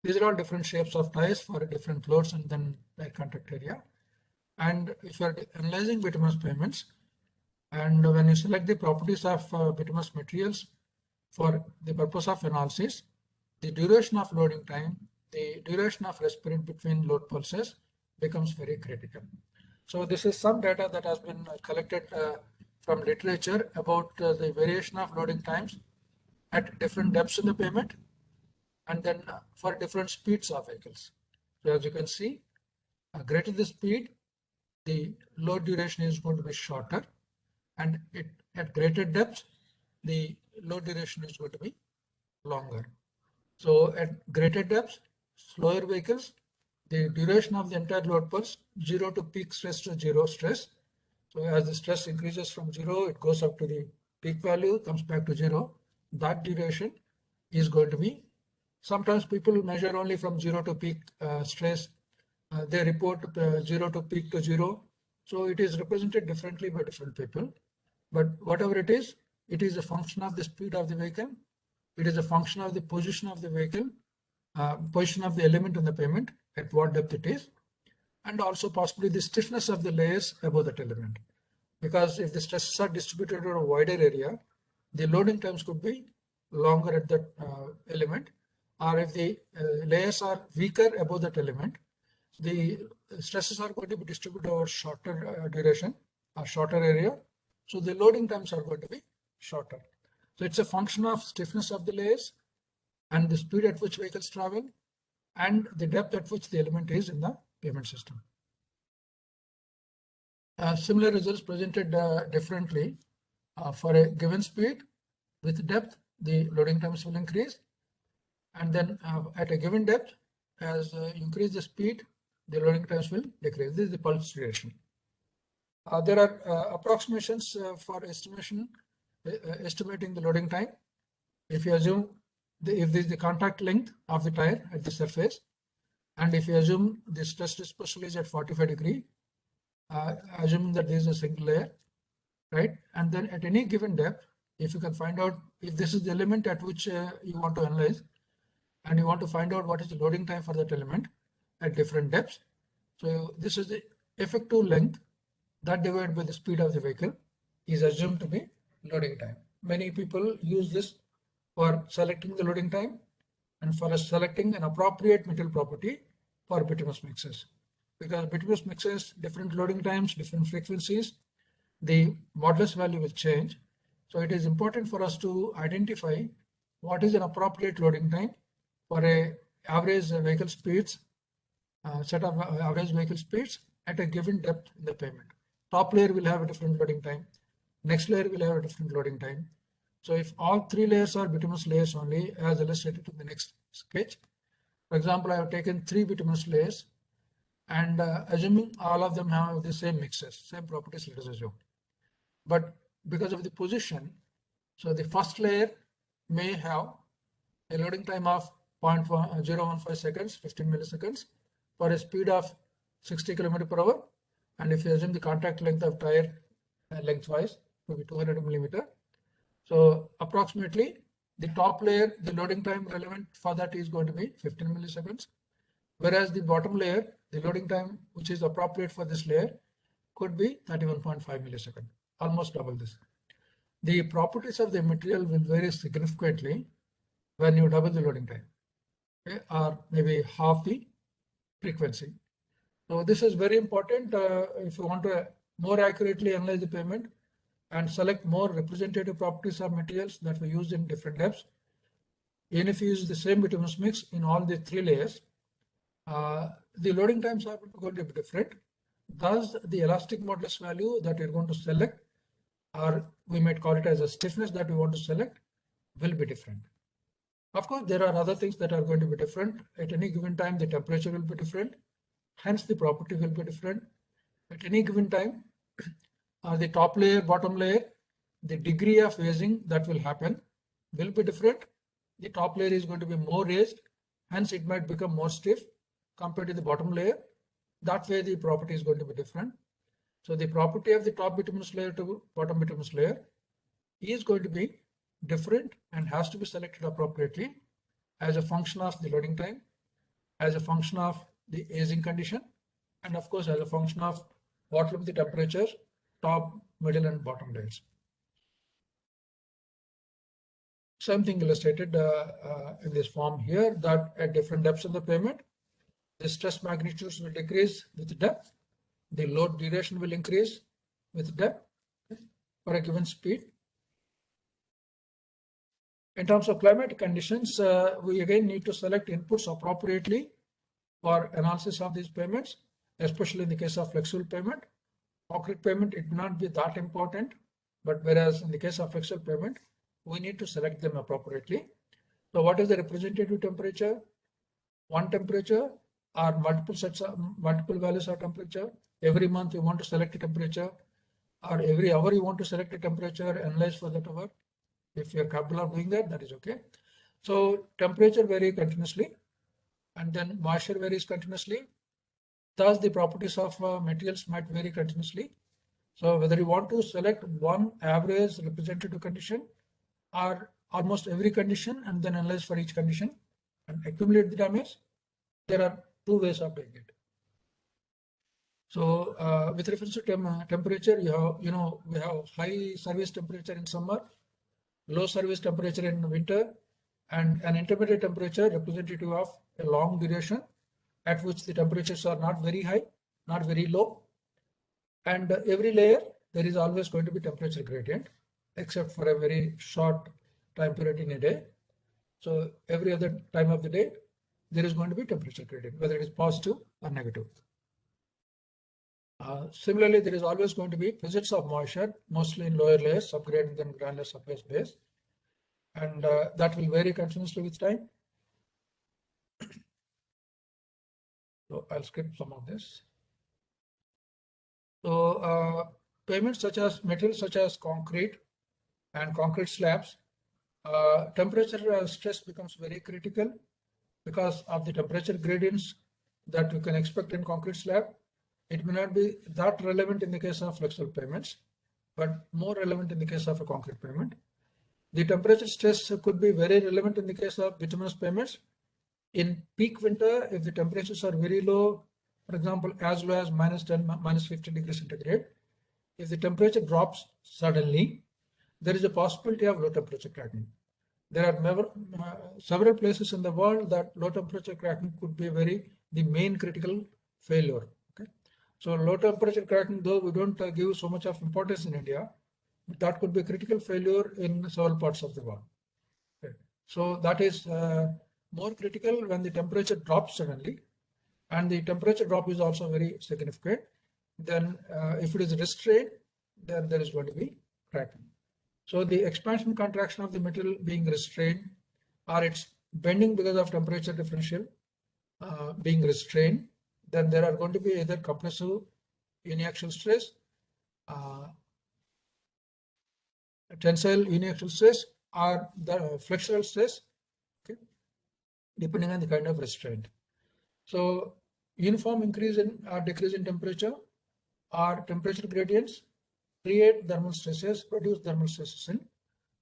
These are all different shapes of tires for different loads and then tire contact area. And if you are analyzing bituminous pavements, and when you select the properties of bituminous materials for the purpose of analysis, the duration of loading time, the duration of rest period between load pulses becomes very critical. So this is some data that has been collected from literature about the variation of loading times at different depths in the pavement and then for different speeds of vehicles. So as you can see, greater the speed, the load duration is going to be shorter, and at greater depth, the load duration is going to be longer. So at greater depth, slower vehicles, the duration of the entire load pulse, 0 to peak stress to 0 stress. So as the stress increases from 0, it goes up to the peak value, comes back to 0. That duration is going to be, sometimes people measure only from 0 to peak stress. They report 0 to peak to 0. So it is represented differently by different people. But whatever it is a function of the speed of the vehicle. It is a function of the position of the vehicle, position of the element in the pavement, at what depth it is, and also possibly the stiffness of the layers above that element. Because if the stresses are distributed over a wider area, the loading times could be longer at that element, or if the layers are weaker above that element, the stresses are going to be distributed over shorter duration or shorter area. So the loading times are going to be shorter. So it's a function of stiffness of the layers and the speed at which vehicles travel and the depth at which the element is in the pavement system. Similar results presented differently for a given speed with depth, the loading times will increase. And then at a given depth, as you increase the speed, the loading times will decrease. This is the pulse duration. There are approximations for estimating the loading time. If you assume if this is the contact length of the tire at the surface, and if you assume the stress dispersal is at 45 degree, assuming that this is a single layer, right? And then at any given depth, if you can find out if this is the element at which you want to analyze, and you want to find out what is the loading time for that element at different depths. So this is the effective length that divided by the speed of the vehicle is assumed to be loading time. Many people use this for selecting the loading time and for selecting an appropriate material property for bituminous mixes. Because bituminous mixes, different loading times, different frequencies, the modulus value will change. So it is important for us to identify what is an appropriate loading time for a average vehicle speeds, set of average vehicle speeds at a given depth in the pavement. Top layer will have a different loading time. Next layer will have a different loading time. So if all three layers are bituminous layers only, as illustrated in the next sketch, for example, I have taken 3 bituminous layers and assuming all of them have the same mixes, same properties, let us assume. But because of the position, so the first layer may have a loading time of 0.015 seconds, 15 milliseconds for a speed of 60 km/h. And if you assume the contact length of tire lengthwise to be 200 millimeter, so approximately the top layer, the loading time relevant for that is going to be 15 milliseconds. Whereas the bottom layer, the loading time which is appropriate for this layer could be 31.5 milliseconds, almost double this. The properties of the material will vary significantly when you double the loading time, okay, or maybe half the frequency. So this is very important if you want to more accurately analyze the pavement and select more representative properties of materials that were used in different depths. Even if you use the same bituminous mix in all the 3 layers, the loading times are going to be different. Thus, the elastic modulus value that you're going to select, or we might call it as a stiffness that we want to select, will be different. Of course, there are other things that are going to be different. At any given time, the temperature will be different. Hence, the property will be different. At any given time, the top layer, bottom layer, the degree of raising that will happen will be different. The top layer is going to be more raised, hence it might become more stiff compared to the bottom layer. That way the property is going to be different. So the property of the top bituminous layer to bottom bituminous layer is going to be different and has to be selected appropriately as a function of the loading time, as a function of the aging condition, and of course as a function of what will be the temperature, top, middle and bottom layers. Same thing illustrated in this form here, that at different depths in the pavement, the stress magnitudes will decrease with depth, the load duration will increase with depth for a given speed. In terms of climatic conditions, we again need to select inputs appropriately for analysis of these pavements, especially in the case of flexible pavement. Concrete pavement, it may not be that important, but whereas in the case of flexible pavement, we need to select them appropriately. So what is the representative temperature? One temperature or multiple sets of multiple values of temperature. Every month you want to select a temperature, or every hour you want to select a temperature, analyze for that hour. If you're capable of doing that, that is okay. So temperature varies continuously, and then moisture varies continuously. Thus, the properties of materials might vary continuously. So whether you want to select one average representative condition or almost every condition and then analyze for each condition and accumulate the damage, there are 2 ways of doing it. So with reference to temperature, we have high service temperature in summer, low service temperature in winter, and an intermediate temperature representative of a long duration at which the temperatures are not very high, not very low. And every layer, there is always going to be temperature gradient, except for a very short time period in a day. So every other time of the day, there is going to be temperature gradient, whether it is positive or negative. Similarly, there is always going to be presence of moisture, mostly in lower layers, subgrade and then granular surface base. And that will vary continuously with time. So I'll skip some of this. So payments such as materials such as concrete and concrete slabs, temperature stress becomes very critical because of the temperature gradients that you can expect in concrete slab. It may not be that relevant in the case of flexible payments, but more relevant in the case of a concrete payment. The temperature stress could be very relevant in the case of bituminous payments. In peak winter, if the temperatures are very low, for example, as low as -10, -15 degrees centigrade, if the temperature drops suddenly, there is a possibility of low temperature cracking. There are several places in the world that low temperature cracking could be the main critical failure. Okay, so low temperature cracking, though we don't give so much of importance in India, that could be critical failure in several parts of the world. Okay. So that is more critical when the temperature drops suddenly, and the temperature drop is also very significant. Then if it is restrained, then there is going to be cracking. So the expansion contraction of the material being restrained, or it's bending because of temperature differential being restrained, then there are going to be either compressive uniaxial stress, tensile uniaxial stress, or the flexural stress, okay, depending on the kind of restraint. So uniform increase in or decrease in temperature or temperature gradients create thermal stresses, produce thermal stresses in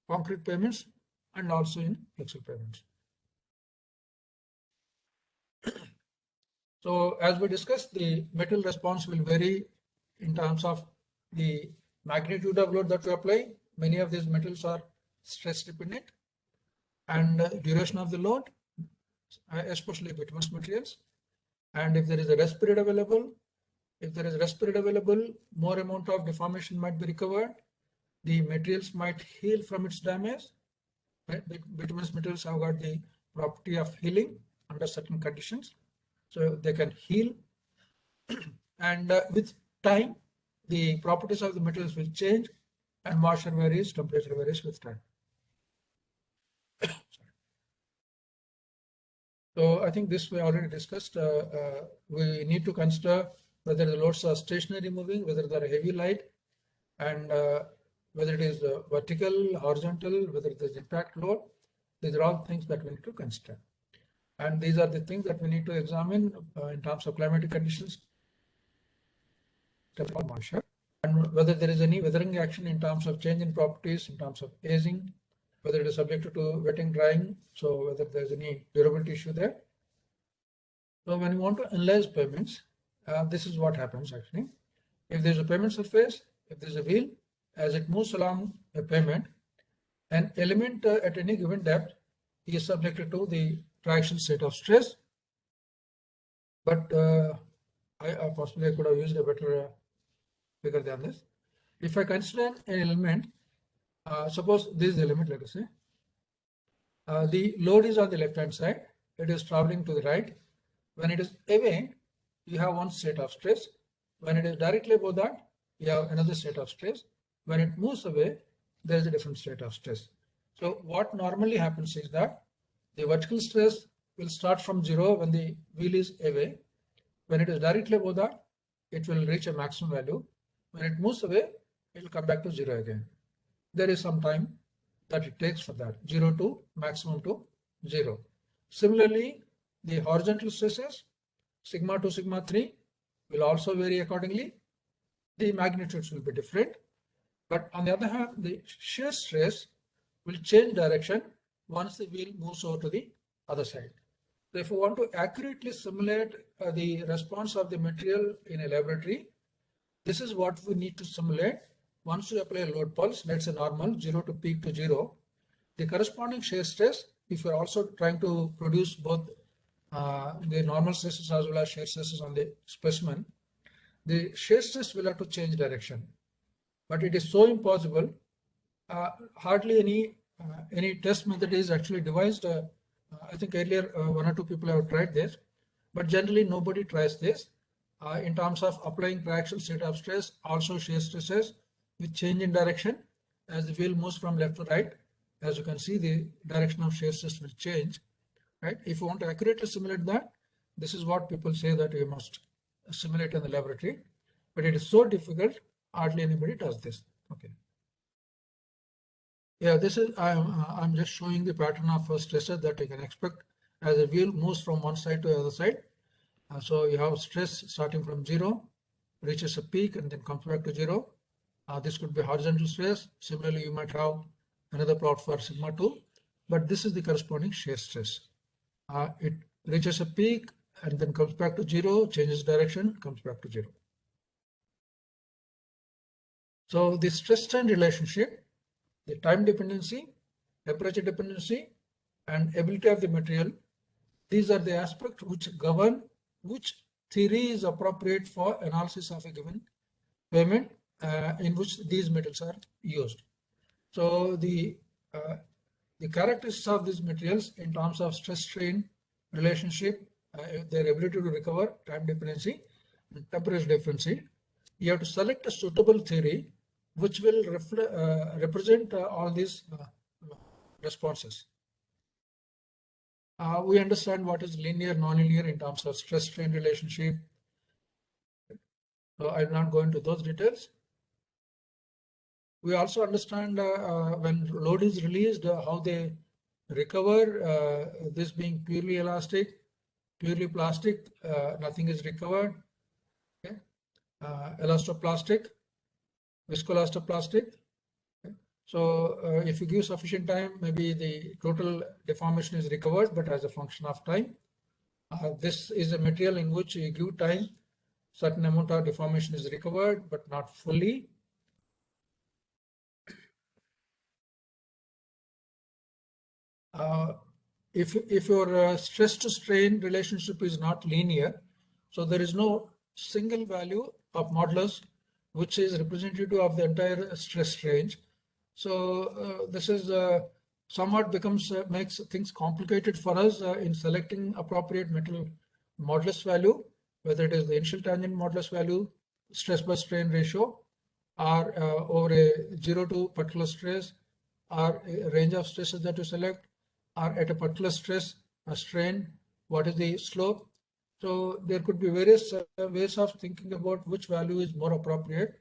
concrete pavements and also in flexible pavements. So as we discussed, the material response will vary in terms of the magnitude of load that we apply. Many of these materials are stress dependent, and duration of the load, especially bituminous materials. And if there is a rest period available, more amount of deformation might be recovered. The materials might heal from its damage. Bituminous materials have got the property of healing under certain conditions, so they can heal. And with time, the properties of the materials will change, and moisture varies, temperature varies with time. So I think this we already discussed. We need to consider whether the loads are stationary moving, whether they are heavy, light, and whether it is vertical, horizontal, whether it is impact load. These are all things that we need to consider. And these are the things that we need to examine in terms of climatic conditions, moisture, and whether there is any weathering action in terms of change in properties, in terms of aging, whether it is subject to wetting, drying, so whether there is any durability issue there. So when you want to analyze pavements, this is what happens actually. If there is a pavement surface, if there is a wheel, as it moves along a pavement, an element at any given depth is subjected to the triaxial state of stress. But I possibly could have used a better figure than this. If I consider an element, suppose this is the element, let us say, the load is on the left hand side, it is traveling to the right. When it is away, you have one state of stress. When it is directly above that, you have another state of stress. When it moves away, there is a different state of stress. So what normally happens is that the vertical stress will start from 0 when the wheel is away. When it is directly above that, it will reach a maximum value. When it moves away, it will come back to 0 again. There is some time that it takes for that, 0 to maximum to 0. Similarly, the horizontal stresses, sigma 2, sigma 3, will also vary accordingly. The magnitudes will be different. But on the other hand, the shear stress will change direction once the wheel moves over to the other side. So if we want to accurately simulate the response of the material in a laboratory, this is what we need to simulate. Once you apply a load pulse, let's say normal, 0 to peak to 0, the corresponding shear stress, if you're also trying to produce both the normal stresses as well as shear stresses on the specimen, the shear stress will have to change direction. But it is so impossible. Hardly any test method is actually devised. I think earlier 1 or 2 people have tried this, but generally nobody tries this in terms of applying triaxial state of stress, also shear stresses with change in direction as the wheel moves from left to right. As you can see, the direction of shear stress will change. Right? If you want to accurately simulate that, This is what people say that you must simulate in the laboratory, but it is so difficult, hardly anybody does this. Okay. Yeah, this is, I'm just showing the pattern of stresses that you can expect as the wheel moves from one side to the other side. So you have stress starting from 0, reaches a peak and then comes back to 0. This could be horizontal stress. Similarly, you might have another plot for sigma 2, but this is the corresponding shear stress. It reaches a peak and then comes back to 0, changes direction, comes back to 0. So the stress strain relationship, the time dependency, temperature dependency, and ability of the material, these are the aspects which govern which theory is appropriate for analysis of a given payment in which these metals are used. So the characteristics of these materials in terms of stress strain relationship, their ability to recover, time dependency, and temperature dependency, you have to select a suitable theory which will represent all these responses. We understand what is linear, nonlinear in terms of stress strain relationship. So I'm not going to those details. We also understand when load is released, how they recover, this being purely elastic, purely plastic, nothing is recovered. Okay. Elastoplastic, viscoelastoplastic. Okay. So if you give sufficient time, maybe the total deformation is recovered, but as a function of time. This is a material in which you give time, certain amount of deformation is recovered, but not fully. If your stress to strain relationship is not linear, so there is no single value of modulus which is representative of the entire stress range. So this is somewhat makes things complicated for us in selecting appropriate metal modulus value, whether it is the initial tangent modulus value, stress by strain ratio, or over a 0 to particular stress, or a range of stresses that you select, or at a particular stress or strain, what is the slope. So there could be various ways of thinking about which value is more appropriate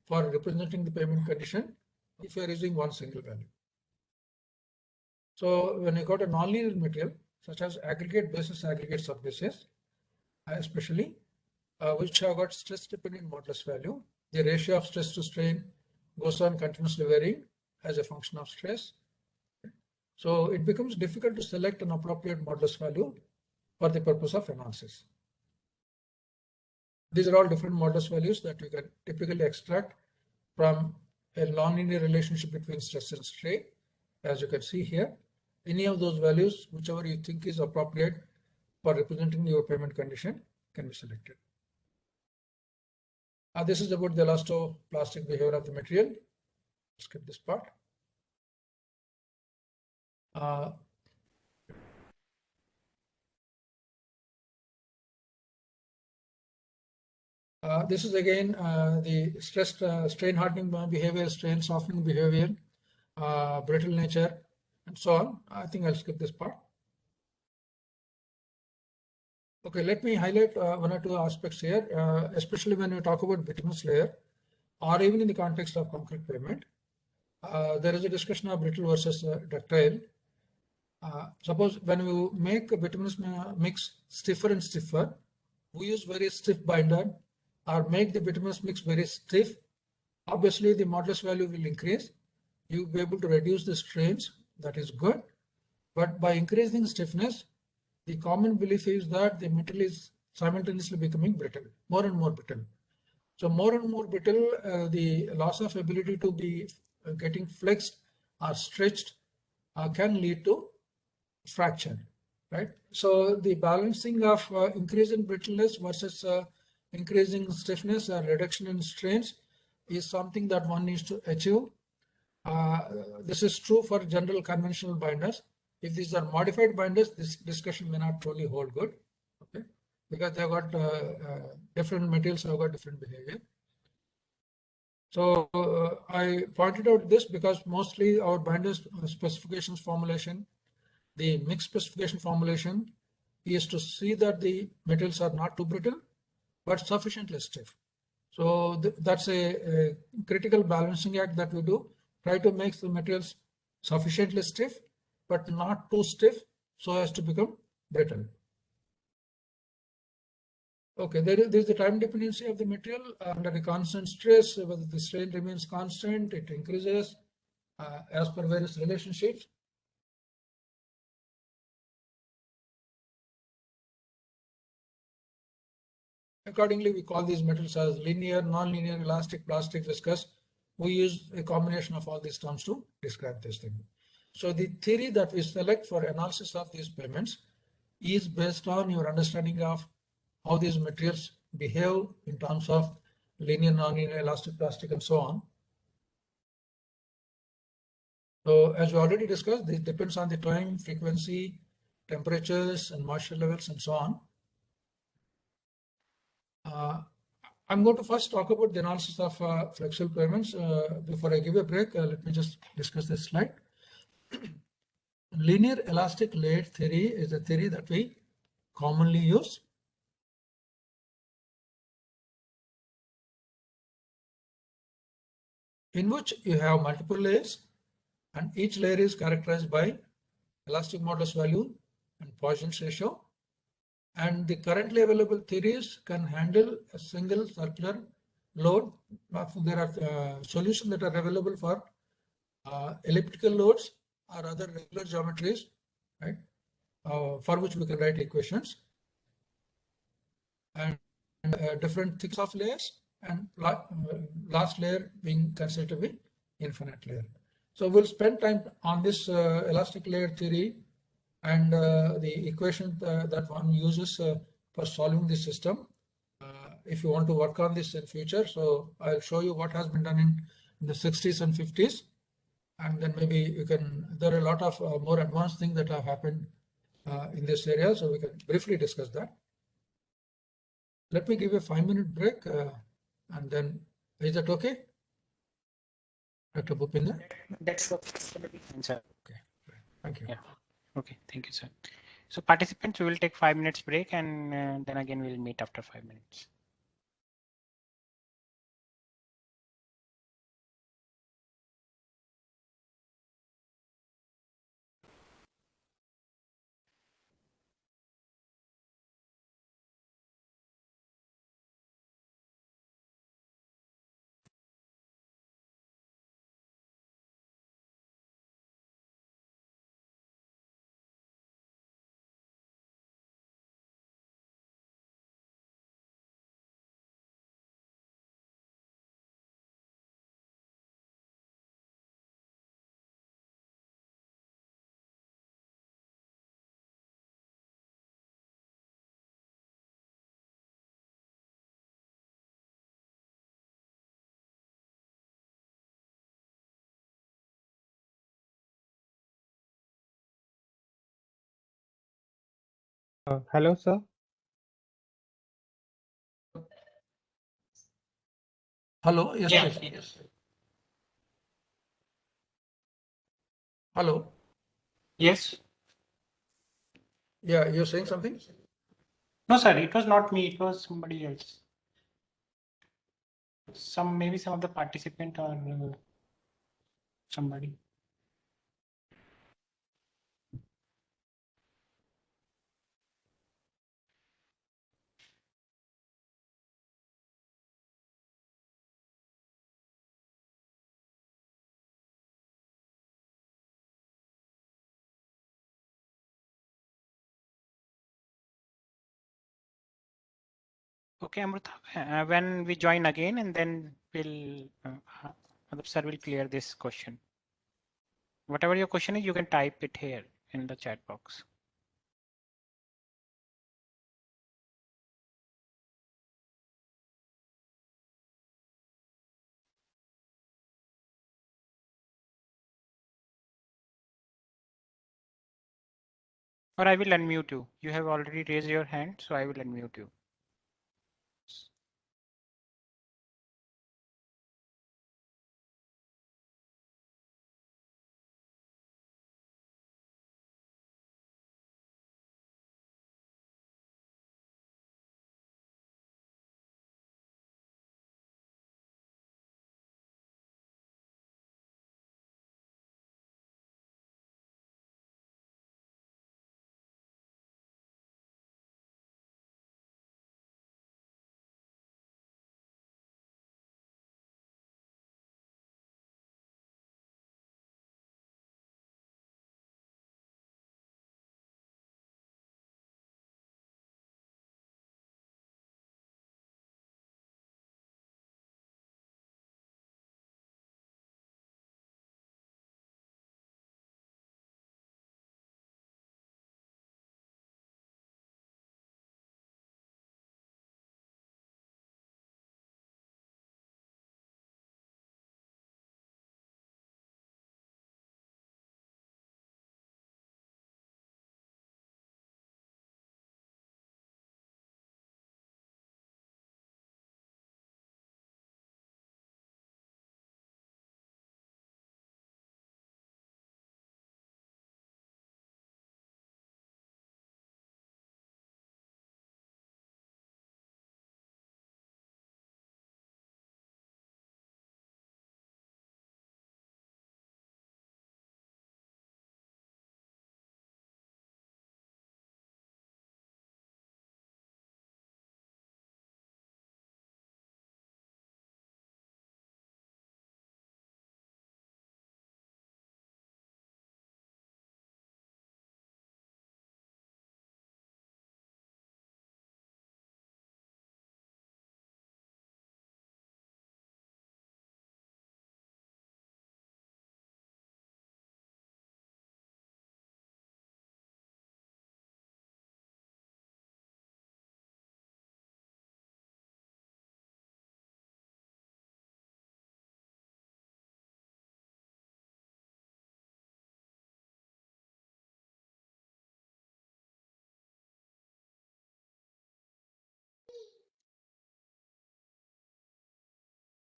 for representing the payment condition if you are using one single value. So when you got a nonlinear material, such as aggregate basis, aggregate subbasis, especially, which have got stress dependent modulus value, the ratio of stress to strain goes on continuously varying as a function of stress. So it becomes difficult to select an appropriate modulus value for the purpose of analysis. These are all different modulus values that you can typically extract from a nonlinear relationship between stress and strain. As you can see here, any of those values, whichever you think is appropriate for representing your payment condition, can be selected. This is about the elastoplastic behavior of the material. Skip this part. This is again the stress strain hardening behavior, strain softening behavior, brittle nature, and so on. I think I'll skip this part. Okay, let me highlight one or two aspects here, especially when we talk about bituminous layer, or even in the context of concrete pavement. There is a discussion of brittle versus ductile. Suppose when you make a bituminous mix stiffer and stiffer, we use very stiff binder or make the bituminous mix very stiff. Obviously, the modulus value will increase. You'll be able to reduce the strains. That is good. But by increasing stiffness, the common belief is that the metal is simultaneously becoming brittle, more and more brittle. So more and more brittle, the loss of ability to be getting flexed or stretched can lead to fracture, right? So the balancing of increase in brittleness versus increasing stiffness or reduction in strains is something that one needs to achieve. This is true for general conventional binders. If these are modified binders, this discussion may not truly hold good, okay? Because they've got different materials have got different behavior. So I pointed out this because mostly our binders specifications formulation, the mix specification formulation, is to see that the materials are not too brittle, but sufficiently stiff. So that's a critical balancing act that we do. Try to make the materials sufficiently stiff, but not too stiff so as to become brittle. Okay, there is the time dependency of the material under a constant stress. Whether the strain remains constant, it increases as per various relationships. Accordingly, we call these metals as linear, non-linear, elastic, plastic, viscous. We use a combination of all these terms to describe this thing. So the theory that we select for analysis of these payments is based on your understanding of how these materials behave in terms of linear, non-linear, elastic, plastic, and so on. So as we already discussed, this depends on the time, frequency, temperatures, and moisture levels, and so on. I'm going to first talk about the analysis of flexible payments. Before I give a break, let me just discuss this slide. Linear elastic layered theory is a theory that we commonly use. In which you have multiple layers, and each layer is characterized by elastic modulus value and Poisson's ratio. And the currently available theories can handle a single circular load. There are solutions that are available for elliptical loads or other regular geometries, right? For which we can write equations, and different thickness of layers, and last layer being considered to be infinite layer. So we'll spend time on this elastic layer theory and the equation that one uses for solving the system. If you want to work on this in future, so I'll show you what has been done in the 60s and 50s, and then maybe you can. There are a lot of more advanced things that have happened in this area, so we can briefly discuss that. Let me give a 5-minute break, and then is that okay, Dr. Bhupinder? That's okay, sir. Okay, thank you. Yeah. Okay, thank you, sir. So participants, we will take 5 minutes break, and then again we'll meet after 5 minutes. Hello, sir. Hello, yes, Yeah. please. Yes. Hello. Yes. Yeah, you're saying something? No, sir, it was not me. It was somebody else. Maybe some of the participant or somebody. Okay, Amrita, when we join again, and then we'll, sir will clear this question. Whatever your question is, you can type it here in the chat box. Or I will unmute you. You have already raised your hand, so I will unmute you.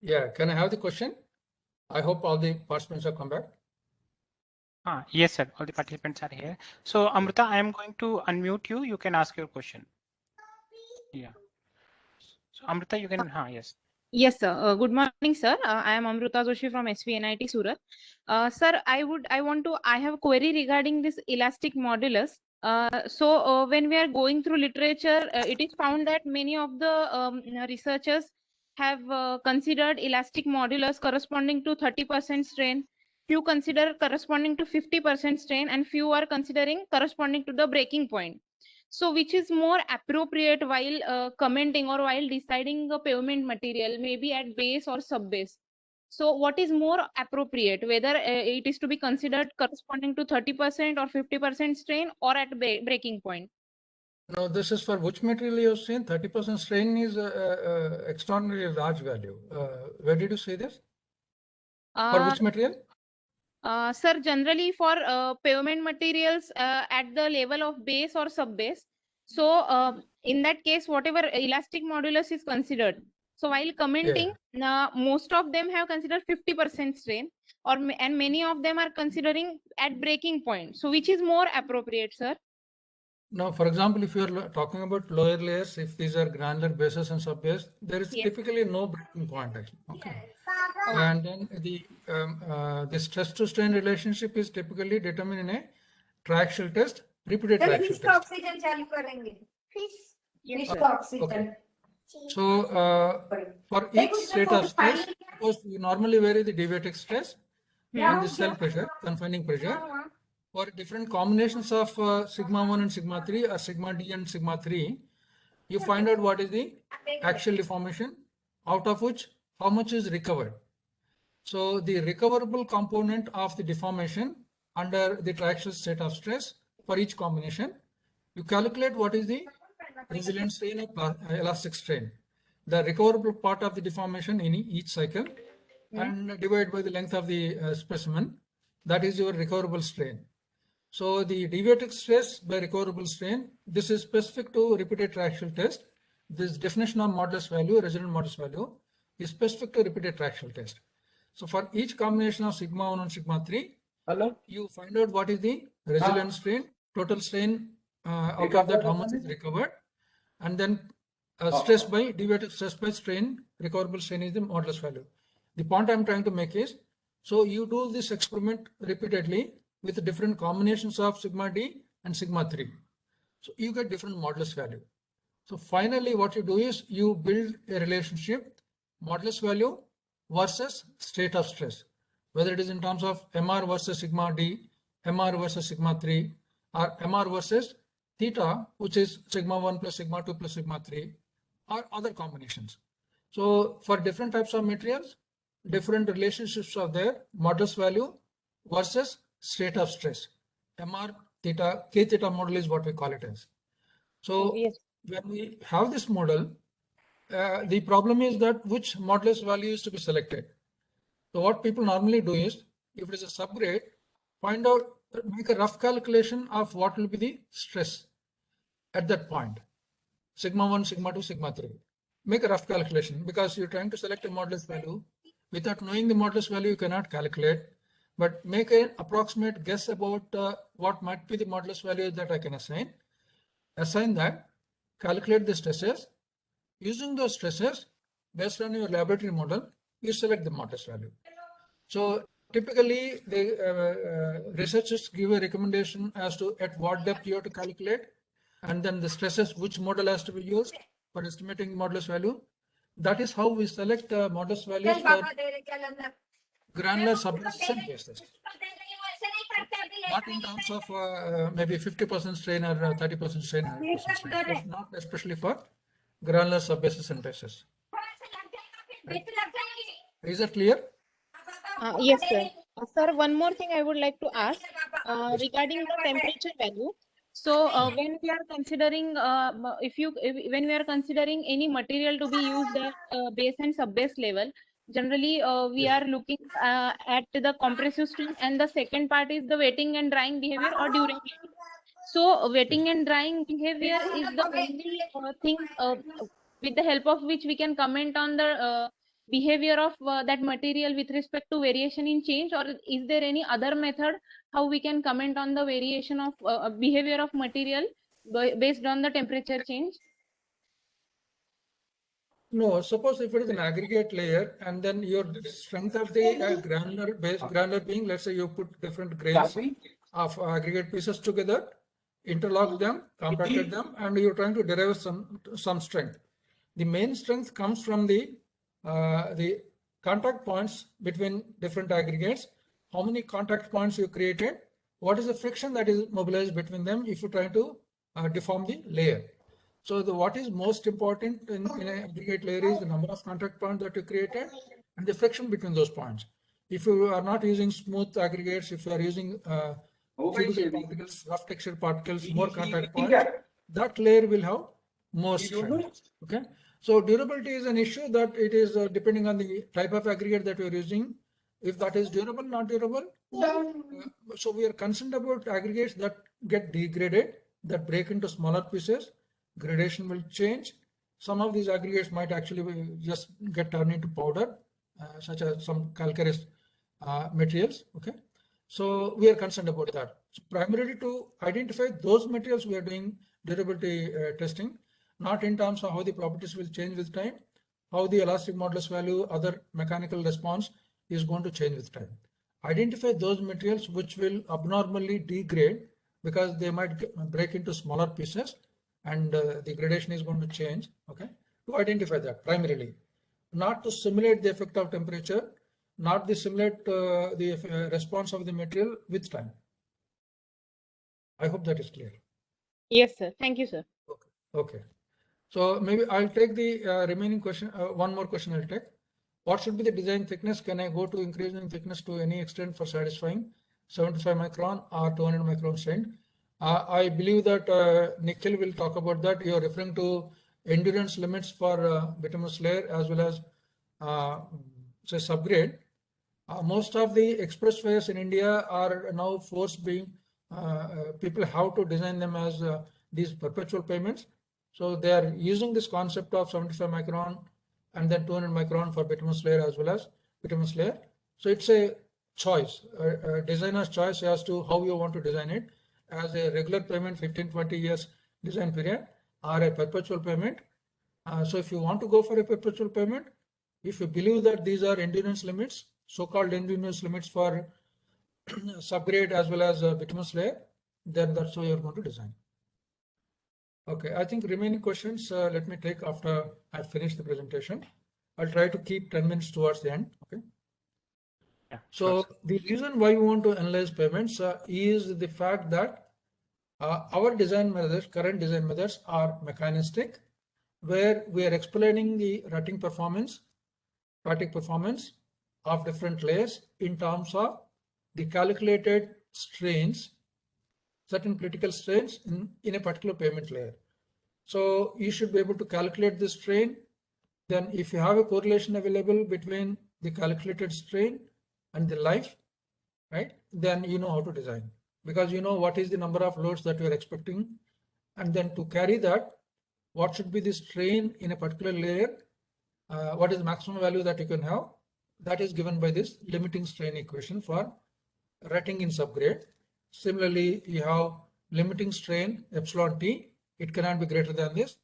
Yeah, can I have the question? I hope all the participants have come back. Yes, sir. All the participants are here. So Amrita, I am going to unmute you. You can ask your question. Yeah. So Amrita, you can, yes. Yes, sir. Good morning, sir. I am Amruta Joshi from SVNIT Surat. Sir, I have a query regarding this elastic modulus. When we are going through literature, it is found that many of the researchers have considered elastic modulus corresponding to 30% strain. Few consider corresponding to 50% strain, and few are considering corresponding to the breaking point. So which is more appropriate while commenting or while deciding the pavement material, maybe at base or sub base? So what is more appropriate, whether it is to be considered corresponding to 30% or 50% strain or at breaking point? Now, this is for which material you're saying? 30% strain is extraordinarily large value. Where did you say this? For which material? Sir, generally for pavement materials at the level of base or sub base. So in that case, whatever elastic modulus is considered. So while commenting, most of them have considered 50% strain, and many of them are considering at breaking point. So which is more appropriate, sir? Now, for example, if you're talking about lower layers, if these are granular bases and sub base, there is typically no breaking point actually. Okay. And then the stress to strain relationship is typically determined in a triaxial test, repeated triaxial test. Yes, sir. Okay. So for each state of stress, suppose we normally vary the deviatic stress and the cell pressure, confining pressure. For different combinations of sigma 1 and sigma 3 or sigma d and sigma 3, you find out what is the axial deformation, out of which how much is recovered. So the recoverable component of the deformation under the triaxial state of stress for each combination, you calculate what is the resilient strain or elastic strain, the recoverable part of the deformation in each cycle, and divide by the length of the specimen. That is your recoverable strain. So the deviatic stress by recoverable strain, this is specific to repeated triaxial test. This definition of modulus value, resilient modulus value, is specific to repeated triaxial test. So for each combination of sigma 1 and sigma 3, you find out what is the resilient strain, total strain, out of that how much is recovered, and then stress by deviatic stress by strain, recoverable strain is the modulus value. The point I'm trying to make is, so you do this experiment repeatedly with different combinations of sigma d and sigma 3. So you get different modulus value. So finally what you do is you build a relationship, modulus value versus state of stress, whether it is in terms of MR versus sigma d, MR versus sigma 3, or MR versus theta, which is sigma 1 plus sigma 2 plus sigma 3, or other combinations. So for different types of materials, different relationships are there, modulus value versus state of stress. MR theta, K theta model is what we call it as. So when we have this model, the problem is that which modulus value is to be selected. So what people normally do is, if it is a subgrade, find out, make a rough calculation of what will be the stress at that point. Sigma 1, sigma 2, sigma 3. Make a rough calculation because you're trying to select a modulus value. Without knowing the modulus value, you cannot calculate, but make an approximate guess about what might be the modulus value that I can assign. Assign that, calculate the stresses. Using those stresses, based on your laboratory model, you select the modulus value. So typically, the researchers give a recommendation as to at what depth you have to calculate, and then the stresses, which model has to be used for estimating modulus value. That is how we select modulus values for granular subbases and bases. Not in terms of maybe 50% strain or 30% strain, 100% strain. That's not especially for granular subbases and bases. Right? Is that clear? Yes, sir. Sir, one more thing I would like to ask regarding the temperature value. So when we are considering, when we are considering any material to be used at base and sub-base level, generally we are looking at the compressive strain, and the second part is the wetting and drying behavior or durability. So wetting and drying behavior is the only thing with the help of which we can comment on the behavior of that material with respect to variation in change, or is there any other method how we can comment on the variation of behavior of material based on the temperature change? No, suppose if it is an aggregate layer and then your strength of the granular being, let's say you put different grains of aggregate pieces together, interlock them, compacted them, and you're trying to derive some strength. The main strength comes from the contact points between different aggregates. How many contact points you created? What is the friction that is mobilized between them if you try to deform the layer? So what is most important in an aggregate layer is the number of contact points that you created and the friction between those points. If you are not using smooth aggregates, if you are using cubical particles, rough texture particles, more contact points, that layer will have more strength. Okay. So durability is an issue that it is depending on the type of aggregate that you are using. If that is durable, not durable. So we are concerned about aggregates that get degraded, that break into smaller pieces. Gradation will change. Some of these aggregates might actually just get turned into powder, such as some calcareous materials. Okay, so we are concerned about that. So primarily to identify those materials, we are doing durability testing, not in terms of how the properties will change with time, how the elastic modulus value, other mechanical response is going to change with time. Identify those materials which will abnormally degrade because they might break into smaller pieces, and the gradation is going to change. Okay, to identify that primarily, not to simulate the effect of temperature, not to simulate the response of the material with time. I hope that is clear. Yes, sir. Thank you, sir. Okay. So maybe I'll take the remaining question. One more question I'll take. What should be the design thickness? Can I go to increasing thickness to any extent for satisfying 75 micron or 200 micron strain? I believe that Nikhil will talk about that. You are referring to endurance limits for bituminous layer as well as say subgrade. Most of the expressways in India are now forced being people have to design them as these perpetual payments. So they are using this concept of 75 micron and then 200 micron for bituminous layer as well as bituminous layer. So it's a choice, a designer's choice as to how you want to design it, as a regular payment, 15-20 years design period, or a perpetual payment. So if you want to go for a perpetual payment, if you believe that these are endurance limits, so-called endurance limits for subgrade as well as bituminous layer, then that's how you're going to design. Okay, I think remaining questions, let me take after I finish the presentation. I'll try to keep 10 minutes towards the end. Okay. Yeah, so the reason why we want to analyze payments is the fact that our design methods, current design methods, are mechanistic, where we are explaining the rating performance of different layers in terms of the calculated strains, certain critical strains in a particular payment layer. So you should be able to calculate the strain. Then if you have a correlation available between the calculated strain and the life, right, then you know how to design, because you know what is the number of loads that you are expecting. And then to carry that, what should be the strain in a particular layer, what is the maximum value that you can have, that is given by this limiting strain equation for rating in subgrade. Similarly, you have limiting strain epsilon t, it cannot be greater than this.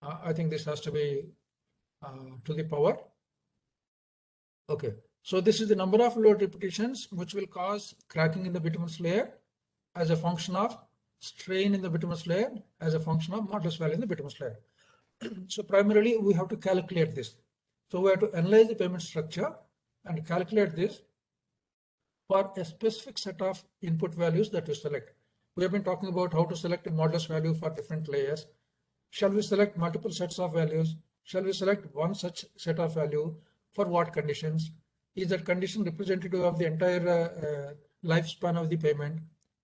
I think this has to be to the power. Okay, so this is the number of load repetitions which will cause cracking in the bituminous layer as a function of strain in the bituminous layer as a function of modulus value in the bituminous layer. So primarily we have to calculate this. So we have to analyze the payment structure and calculate this for a specific set of input values that we select. We have been talking about how to select a modulus value for different layers. Shall we select multiple sets of values? Shall we select one such set of value for what conditions? Is that condition representative of the entire lifespan of the payment?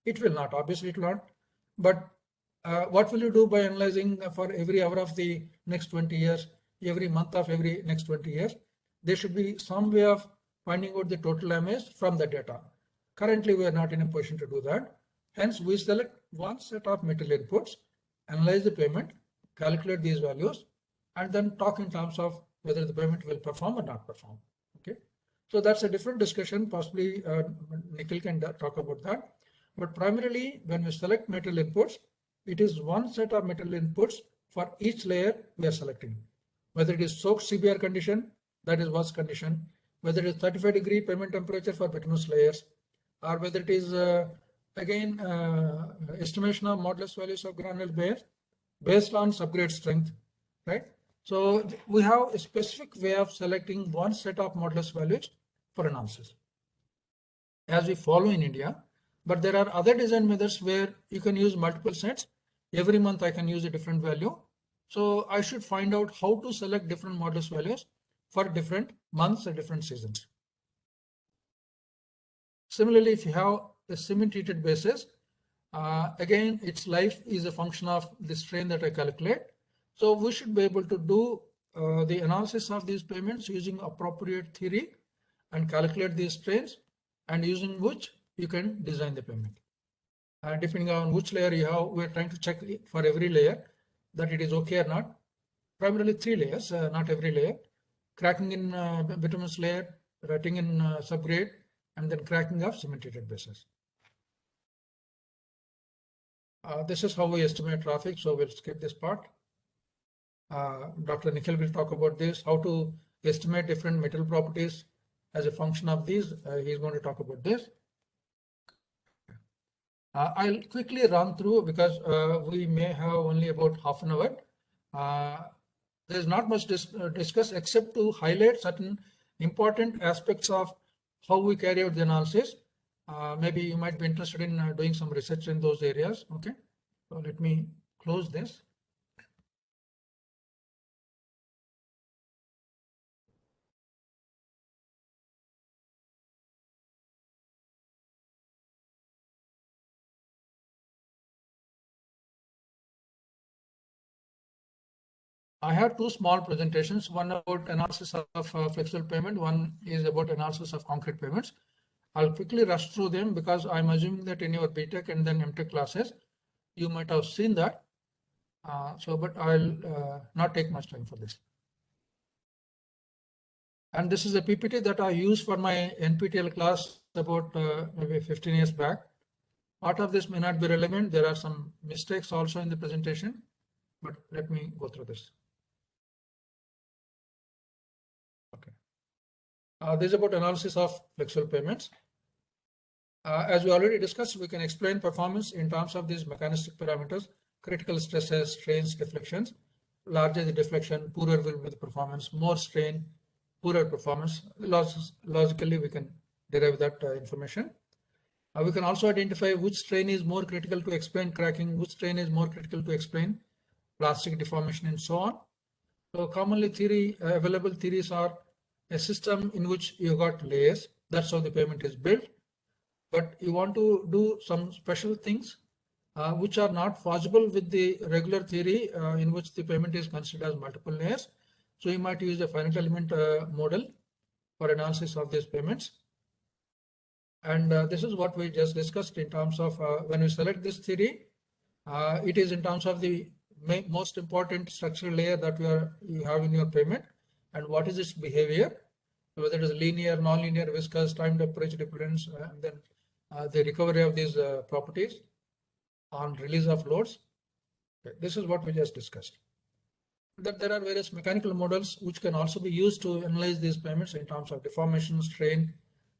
It will not, obviously it will not. But what will you do by analyzing for every hour of the next 20 years, every month of every next 20 years? There should be some way of finding out the total damage from the data. Currently, we are not in a position to do that. Hence, we select one set of material inputs, analyze the payment, calculate these values, and then talk in terms of whether the payment will perform or not perform. Okay, so that's a different discussion. Possibly Nikhil can talk about that. But primarily, when we select material inputs, it is one set of material inputs for each layer we are selecting. Whether it is soaked CBR condition, that is was condition, whether it is 35-degree payment temperature for bituminous layers, or whether it is again estimation of modulus values of granule base based on subgrade strength, right? So we have a specific way of selecting one set of modulus values for analysis, as we follow in India. But there are other design methods where you can use multiple sets. Every month I can use a different value. So I should find out how to select different modulus values for different months and different seasons. Similarly, if you have a cement treated basis, again, its life is a function of the strain that I calculate. So we should be able to do the analysis of these payments using appropriate theory and calculate these strains, and using which you can design the payment. Depending on which layer you have, we're trying to check for every layer that it is okay or not. Primarily 3 layers, not every layer. Cracking in bituminous layer, rutting in subgrade, and then cracking of cement treated bases. This is how we estimate traffic, so we'll skip this part. Dr. Nikhil will talk about this, how to estimate different material properties as a function of these. He's going to talk about this. I'll quickly run through because we may have only about half an hour. There's not much discuss except to highlight certain important aspects of how we carry out the analysis. Maybe you might be interested in doing some research in those areas. Okay, so let me close this. I have 2 small presentations, one about analysis of flexible payment, one is about analysis of concrete payments. I'll quickly rush through them because I'm assuming that in your BTech and then MTech classes, you might have seen that. But I'll not take much time for this. And this is a PPT that I used for my NPTEL class about maybe 15 years back. Part of this may not be relevant. There are some mistakes also in the presentation, but let me go through this. Okay. This is about analysis of flexible payments. As we already discussed, we can explain performance in terms of these mechanistic parameters: critical stresses, strains, deflections. Larger the deflection, poorer will be the performance. More strain, poorer performance. Logically, we can derive that information. We can also identify which strain is more critical to explain cracking, which strain is more critical to explain plastic deformation, and so on. So commonly available theories are a system in which you got layers. That's how the payment is built. But you want to do some special things which are not possible with the regular theory in which the payment is considered as multiple layers. So you might use a finite element model for analysis of these payments. And this is what we just discussed in terms of when we select this theory, it is in terms of the most important structural layer that you have in your payment and what is its behavior, whether it is linear, non-linear, viscous, time temperature dependence, and then the recovery of these properties on release of loads. Okay, this is what we just discussed. That there are various mechanical models which can also be used to analyze these payments in terms of deformation, strain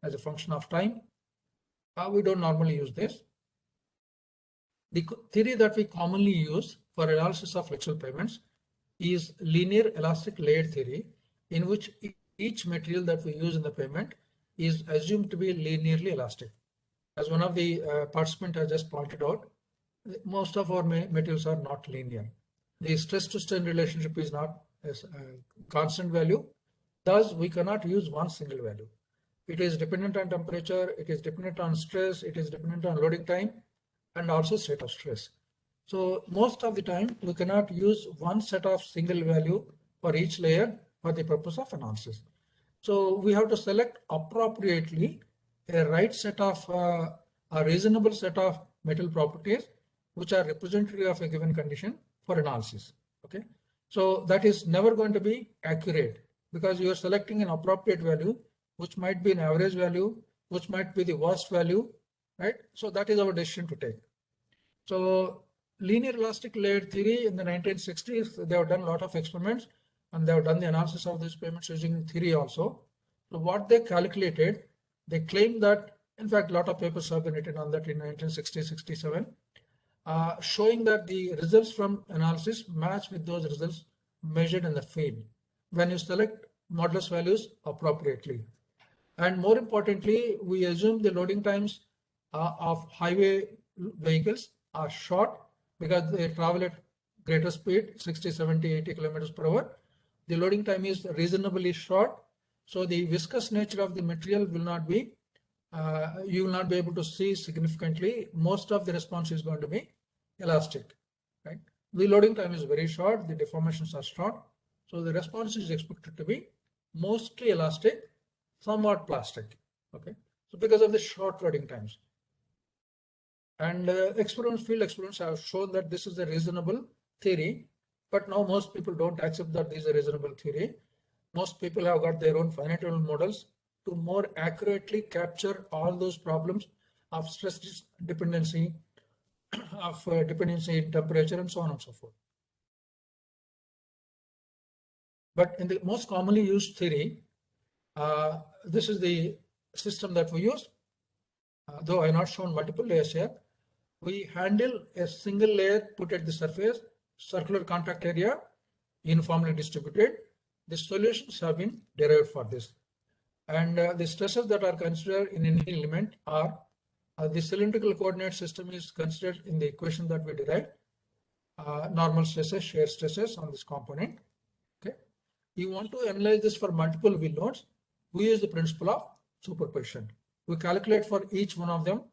as a function of time. We don't normally use this. The theory that we commonly use for analysis of flexible payments is linear elastic layered theory, in which each material that we use in the payment is assumed to be linearly elastic. As one of the participants has just pointed out, most of our materials are not linear. The stress to strain relationship is not a constant value. Thus, we cannot use one single value. It is dependent on temperature, it is dependent on stress, it is dependent on loading time, and also state of stress. So most of the time, we cannot use one set of single value for each layer for the purpose of analysis. So we have to select appropriately a right set of a reasonable set of metal properties which are representative of a given condition for analysis. Okay, so that is never going to be accurate. because you are selecting an appropriate value, which might be an average value, which might be the worst value, right? So that is our decision to take. So linear elastic layer theory in the 1960s, they have done a lot of experiments and they have done the analysis of these payments using theory also. So what they calculated, they claim that, in fact, a lot of papers have been written on that in 1960, 67, showing that the results from analysis match with those results measured in the field when you select modulus values appropriately. And more importantly, we assume the loading times of highway vehicles are short because they travel at greater speed, 60, 70, 80 kilometers per hour. The loading time is reasonably short. So the viscous nature of the material will not be, you will not be able to see significantly. Most of the response is going to be elastic, right? The loading time is very short, the deformations are short. So the response is expected to be mostly elastic, somewhat plastic, okay? So because of the short loading times. And field experiments have shown that this is a reasonable theory, but now most people don't accept that this is a reasonable theory. Most people have got their own finite element models to more accurately capture all those problems of stress dependency, of dependency in temperature, and so on and so forth. But in the most commonly used theory, this is the system that we use. Though I have not shown multiple layers here, we handle a single layer put at the surface, circular contact area, uniformly distributed. The solutions have been derived for this. And the stresses that are considered in any element are the cylindrical coordinate system is considered in the equation that we derived. Normal stresses, shear stresses on this component. Okay. You want to analyze this for multiple wheel loads. We use the principle of superposition. We calculate for each one of them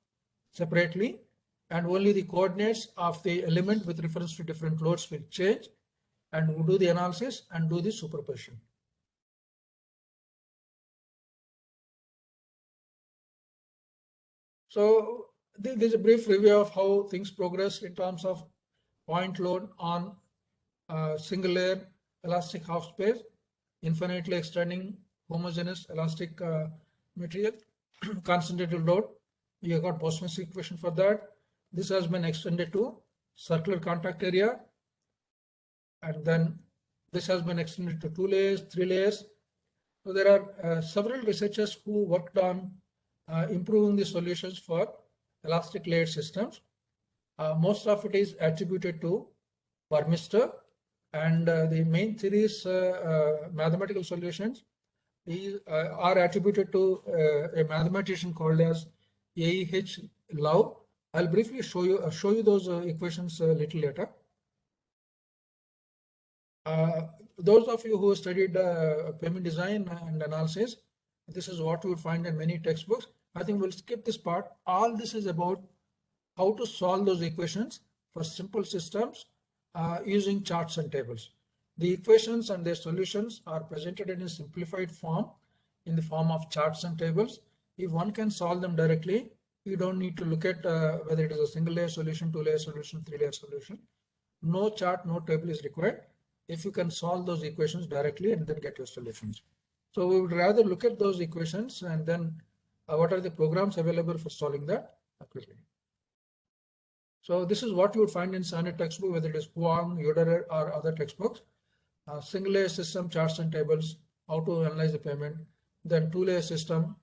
separately, and only the coordinates of the element with reference to different loads will change, and we do the analysis and do the superposition. So this is a brief review of how things progress in terms of point load on single layer elastic half space, infinitely extending homogeneous elastic material, concentrated load. You got Bose equation for that. This has been extended to circular contact area, and then this has been extended to 2 layers, 3 layers. So there are several researchers who worked on improving the solutions for elastic layered systems. Most of it is attributed to Burmester, and the main theories, mathematical solutions, are attributed to a mathematician called as A.E.H. Lau. I'll briefly show you those equations a little later. Those of you who studied payment design and analysis, this is what you would find in many textbooks. I think we'll skip this part. All this is about how to solve those equations for simple systems using charts and tables. The equations and their solutions are presented in a simplified form in the form of charts and tables. If one can solve them directly, you don't need to look at whether it is a single layer solution, 2 layer solution, 3 layer solution. No chart, no table is required if you can solve those equations directly and then get your solutions. So we would rather look at those equations and then what are the programs available for solving that quickly. So this is what you would find in standard textbook, whether it is Huang, Yoderer, or other textbooks. Single layer system, charts and tables, how to analyze the payment. Then 2 layer system,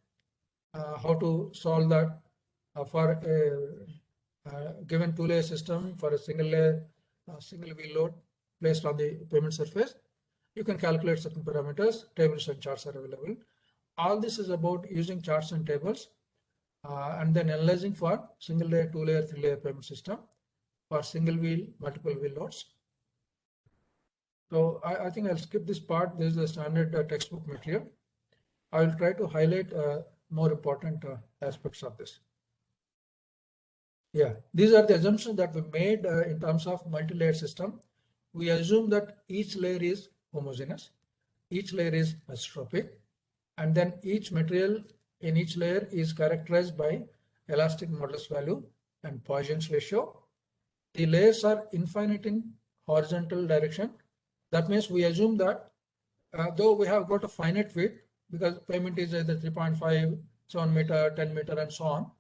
how to solve that for a given 2 layer system for a single layer, single wheel load placed on the payment surface. You can calculate certain parameters. Tables and charts are available. All this is about using charts and tables and then analyzing for single layer, 2 layer, 3 layer payment system for single wheel, multiple wheel loads. So I think I'll skip this part. This is the standard textbook material. I will try to highlight more important aspects of this. Yeah, these are the assumptions that we made in terms of multi-layer system. We assume that each layer is homogeneous, each layer is isotropic, and then each material in each layer is characterized by elastic modulus value and Poisson's ratio. The layers are infinite in horizontal direction. That means we assume that though we have got a finite width because pavement is either 3.5, 7 meter, 10 meter, and so on.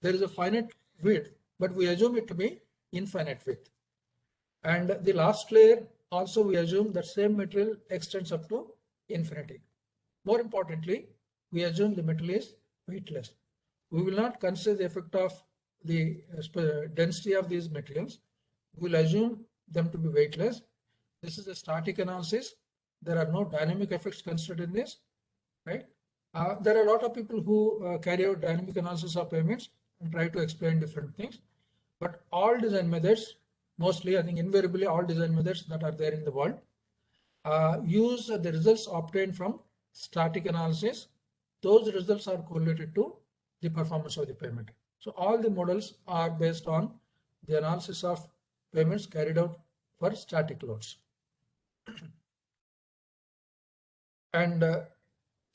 There is a finite width, but we assume it to be infinite width. And the last layer also we assume that same material extends up to infinity. More importantly, we assume the material is weightless. We will not consider the effect of the density of these materials. We will assume them to be weightless. This is a static analysis. There are no dynamic effects considered in this, right? There are a lot of people who carry out dynamic analysis of pavements and try to explain different things. But all design methods, mostly, I think invariably all design methods that are there in the world, use the results obtained from static analysis. Those results are correlated to the performance of the pavement. So all the models are based on the analysis of pavements carried out for static loads. And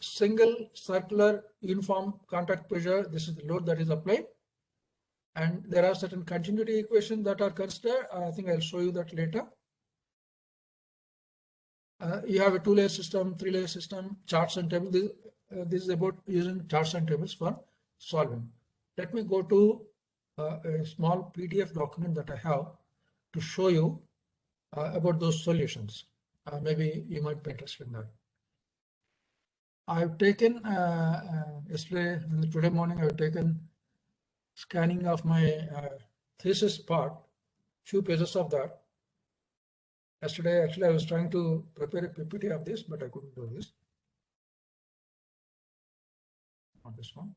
single circular uniform contact pressure, this is the load that is applied. And there are certain continuity equations that are considered. I think I'll show you that later. You have a 2-layer system, 3-layer system, charts and tables. This is about using charts and tables for solving. Let me go to a small PDF document that I have to show you about those solutions. Maybe you might be interested in that. I've taken yesterday, today morning, I've taken scanning of my thesis part, few pages of that. Yesterday, actually, I was trying to prepare a PPT of this, but I couldn't do this. Not this one.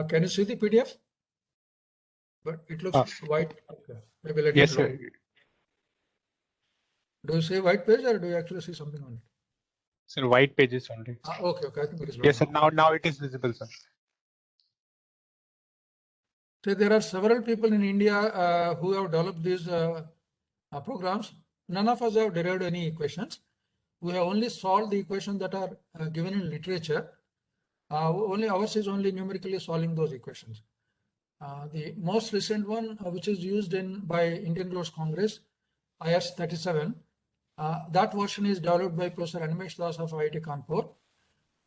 Can you see the PDF? But it looks white. Okay. Maybe let Yes, it sir. load. Do you see white page or do you actually see something on it? Sir, white pages only. Okay, I think it is Yes, sir. loading. Now it is visible, sir. So there are several people in India who have developed these programs. None of us have derived any equations. We have only solved the equations that are given in literature. Only ours is only numerically solving those equations. The most recent one, which is used by Indian Roads Congress, IS 37, that version is developed by Professor Animesh Das of IIT Kanpur.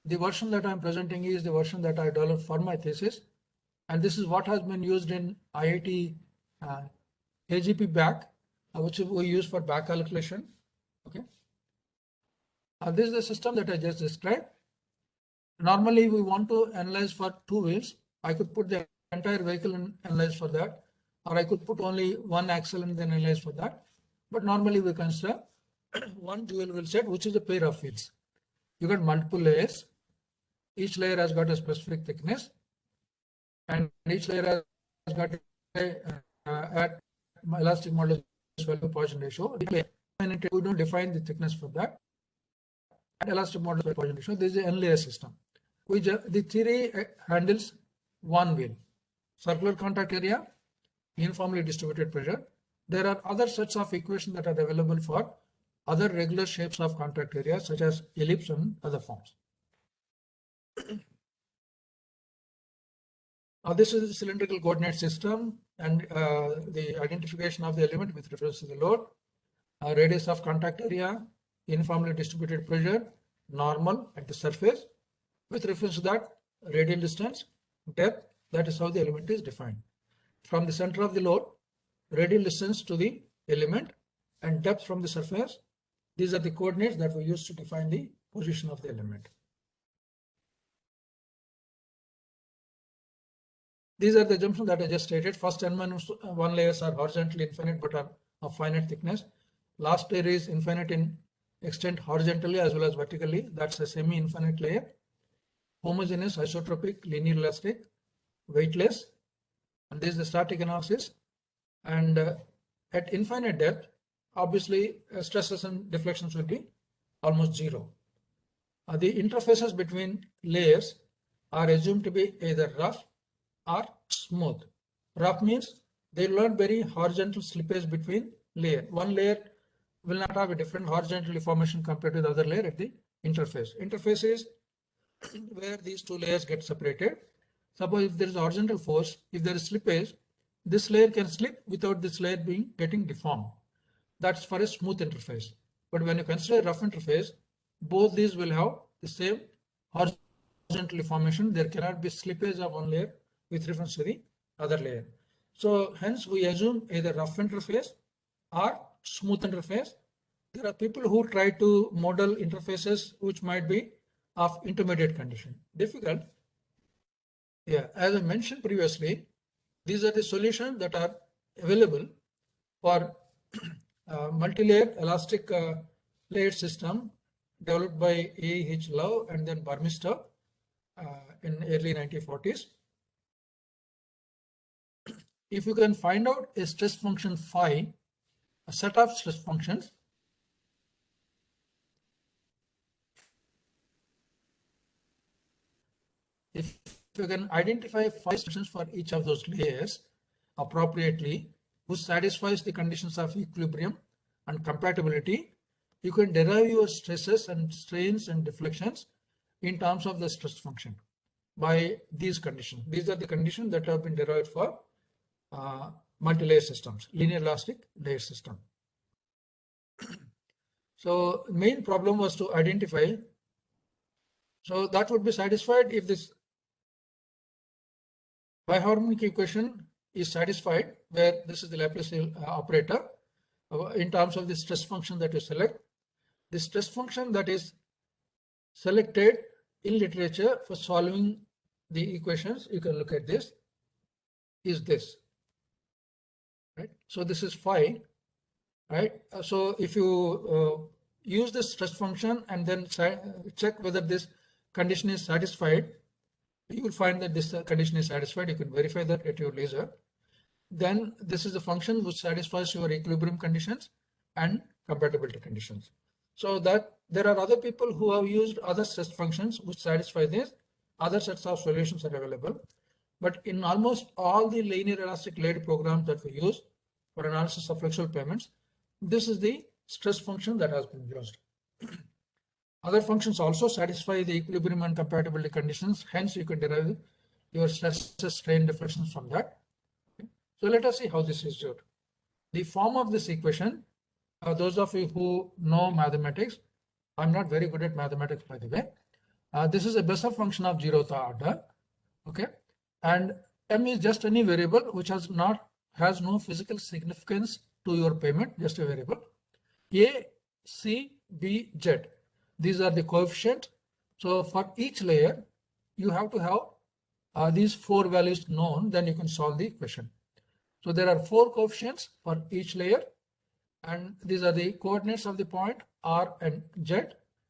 The version that I'm presenting is the version that I developed for my thesis. And this is what has been used in IIT AGP back, which we use for back calculation. Okay. This is the system that I just described. Normally, we want to analyze for 2 wheels. I could put the entire vehicle and analyze for that, or I could put only one axle and then analyze for that. But normally we consider one dual wheel set, which is a pair of wheels. You got multiple layers. Each layer has got a specific thickness, and each layer has got at elastic modulus value Poisson ratio. We don't define the thickness for that. At elastic modulus Poisson ratio, this is an n-layer system. The theory handles one wheel, circular contact area, uniformly distributed pressure. There are other sets of equations that are available for other regular shapes of contact area, such as ellipse and other forms. This is the cylindrical coordinate system and the identification of the element with reference to the load, radius of contact area, uniformly distributed pressure, normal at the surface. With reference to that, radial distance, depth, that is how the element is defined. From the center of the load, radial distance to the element, and depth from the surface, these are the coordinates that we use to define the position of the element. These are the assumptions that I just stated. First n-1 layers are horizontally infinite but are of finite thickness. Last layer is infinite in extent horizontally as well as vertically. That's a semi-infinite layer. Homogeneous, isotropic, linear elastic, weightless. And this is the static analysis. And at infinite depth, obviously stresses and deflections will be almost zero. The interfaces between layers are assumed to be either rough or smooth. Rough means they will not very horizontal slippage between layer. One layer will not have a different horizontal deformation compared to the other layer at the interface. Interface is where these two layers get separated. Suppose if there is horizontal force, if there is slippage, this layer can slip without this layer getting deformed. That's for a smooth interface. But when you consider a rough interface, both these will have the same horizontal deformation. There cannot be slippage of one layer with reference to the other layer. So hence we assume either rough interface or smooth interface. There are people who try to model interfaces which might be of intermediate condition. Difficult. Yeah, as I mentioned previously, these are the solutions that are available for multi-layer elastic layer system developed by A.H. Love and then Burmester in early 1940s. If you can find out a stress function phi, a set of stress functions, if you can identify 5 functions for each of those layers appropriately, which satisfies the conditions of equilibrium and compatibility, you can derive your stresses and strains and deflections in terms of the stress function by these conditions. These are the conditions that have been derived for multi-layer systems, linear elastic layer system. So main problem was to identify. So that would be satisfied if this biharmonic equation is satisfied, where this is the Laplace operator in terms of the stress function that you select. The stress function that is selected in literature for solving the equations, you can look at this, is this, right? So this is phi, right? So if you use this stress function and then check whether this condition is satisfied, you will find that this condition is satisfied. You can verify that at your leisure. Then this is a function which satisfies your equilibrium conditions and compatibility conditions. So that there are other people who have used other stress functions which satisfy this. Other sets of solutions are available. But in almost all the linear elastic layered programs that we use for analysis of flexible payments, this is the stress function that has been used. Other functions also satisfy the equilibrium and compatibility conditions. Hence, you can derive your stresses, strain, deflections from that. Okay. So let us see how this is used. The form of this equation, those of you who know mathematics, I'm not very good at mathematics, by the way. This is a Bessel function of 0th order. Okay. And m is just any variable which has no physical significance to your payment, just a variable. A, C, B, Z. These are the coefficients. So for each layer, you have to have these 4 values known, then you can solve the equation. So there are 4 coefficients for each layer, and these are the coordinates of the point R and Z.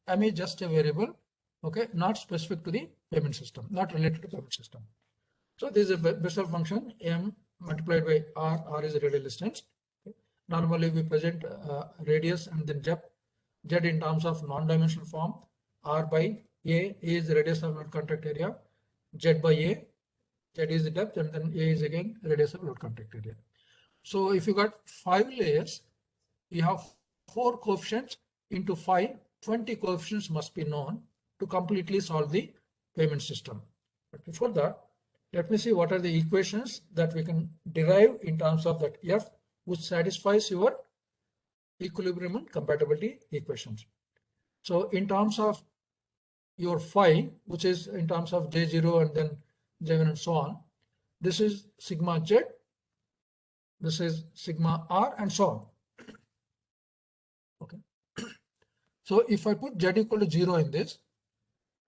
M is just a variable, okay, not specific to the payment system, not related to payment system. So this is a Bessel function, M multiplied by R. R is a radial distance. Okay. Normally we present radius and then depth, Z in terms of non-dimensional form, R by A is the radius of load contact area, Z by A, Z is the depth, and then A is again radius of load contact area. So if you got 5 layers, you have 4 coefficients into 5, 20 coefficients must be known to completely solve the payment system. But before that, let me see what are the equations that we can derive in terms of that F, which satisfies your equilibrium and compatibility equations. So in terms of your phi, which is in terms of J0 and then J1 and so on, this is sigma Z, this is sigma R and so on. Okay. So if I put Z equal to 0 in this,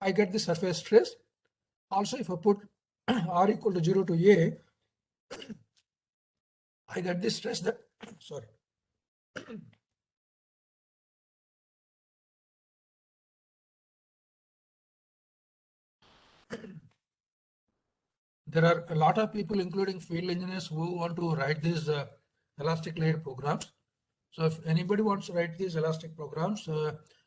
I get the surface stress. Also, if I put R equal to 0 to A, I get the stress that, sorry. There are a lot of people, including field engineers, who want to write these elastic layered programs. So if anybody wants to write these elastic programs,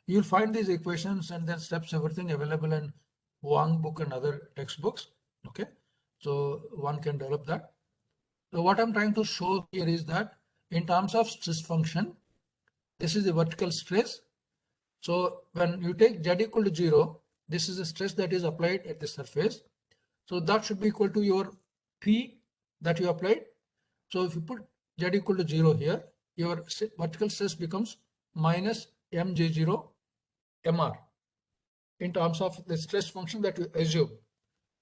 you'll find these equations and then steps, everything available in Wang book and other textbooks. Okay, so one can develop that. So what I'm trying to show here is that in terms of stress function, This is the vertical stress. So when you take Z equal to 0, this is the stress that is applied at the surface. So that should be equal to your P that you applied. So if you put Z equal to 0 here, your vertical stress becomes minus mg0 mr in terms of the stress function that you assume.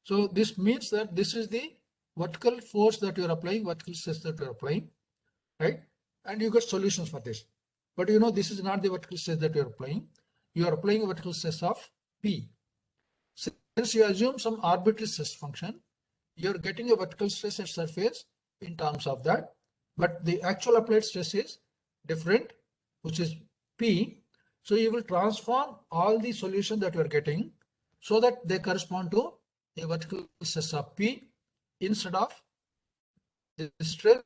So this means that this is the vertical force that you are applying, vertical stress that you are applying, right? And you get solutions for this. But you know, this is not the vertical stress that you are applying. You are applying a vertical stress of P. Since you assume some arbitrary stress function, you are getting a vertical stress at surface in terms of that. But the actual applied stress is different, which is P. So you will transform all the solutions that you are getting so that they correspond to a vertical stress of P instead of the stress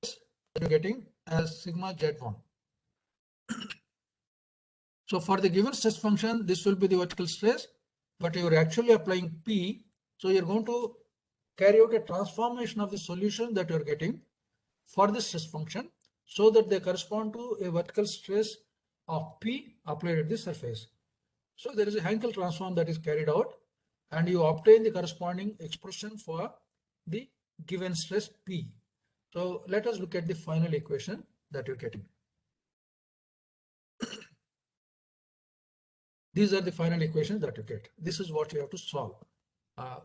that you're getting as sigma Z1. So for the given stress function, this will be the vertical stress, but you're actually applying P. So you're going to carry out a transformation of the solution that you're getting for the stress function so that they correspond to a vertical stress of P applied at the surface. So there is a Hankel transform that is carried out and you obtain the corresponding expression for the given stress P. So let us look at the final equation that you're getting. These are the final equations that you get. This is what you have to solve.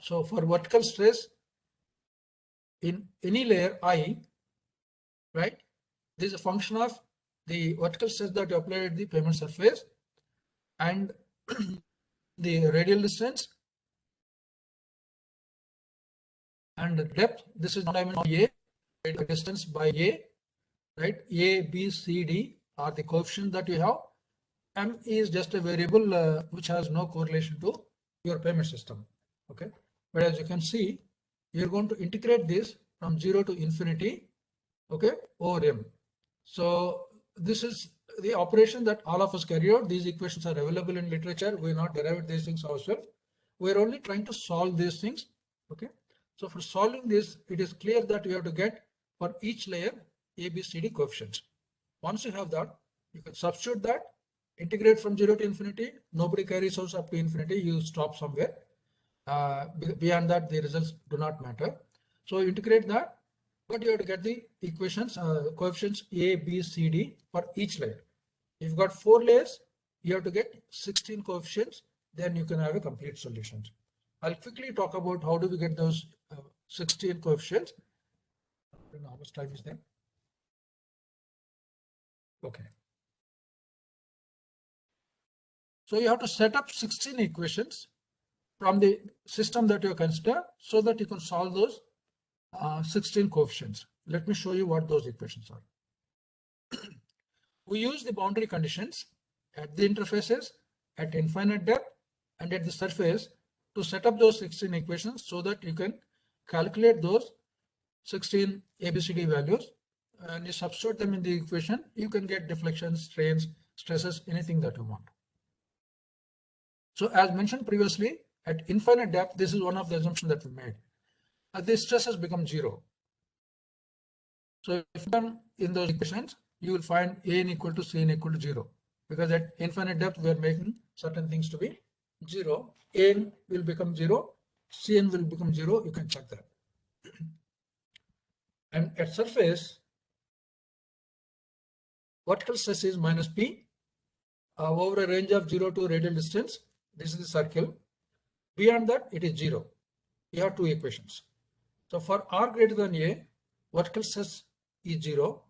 So for vertical stress in any layer I, right, this is a function of the vertical stress that you apply at the pavement surface and the radial distance and the depth. This is non-dimensional A, distance by A, right? A, B, C, D are the coefficients that you have. M is just a variable which has no correlation to your pavement system. Okay, but as you can see, you're going to integrate this from 0 to infinity, okay, over M. So this is the operation that all of us carry out. These equations are available in literature. We're not derived these things ourselves. We're only trying to solve these things. Okay, so for solving this, it is clear that you have to get for each layer A, B, C, D coefficients. Once you have that, you can substitute that, integrate from 0 to infinity. Nobody carries out up to infinity. You stop somewhere. Beyond that, the results do not matter. So integrate that, but you have to get the equations, coefficients A, B, C, D for each layer. If you've got 4 layers, you have to get 16 coefficients. Then you can have a complete solution. I'll quickly talk about how do we get those 16 coefficients. I don't know how much time is there. Okay. So you have to set up 16 equations from the system that you consider so that you can solve those 16 coefficients. Let me show you what those equations are. We use the boundary conditions at the interfaces, at infinite depth, and at the surface to set up those 16 equations so that you can calculate those 16 ABCD values and you substitute them in the equation. You can get deflections, strains, stresses, anything that you want. So as mentioned previously, at infinite depth, this is one of the assumptions that we made. The stresses become 0. So if you come in those equations, you will find An equal to Cn equal to 0. Because at infinite depth, we are making certain things to be 0. An will become 0. Cn will become 0. You can check that. And at surface, vertical stress is minus P over a range of 0 to radial distance. This is the circle. Beyond that, it is 0. You have 2 equations. So for R greater than A, vertical stress is 0.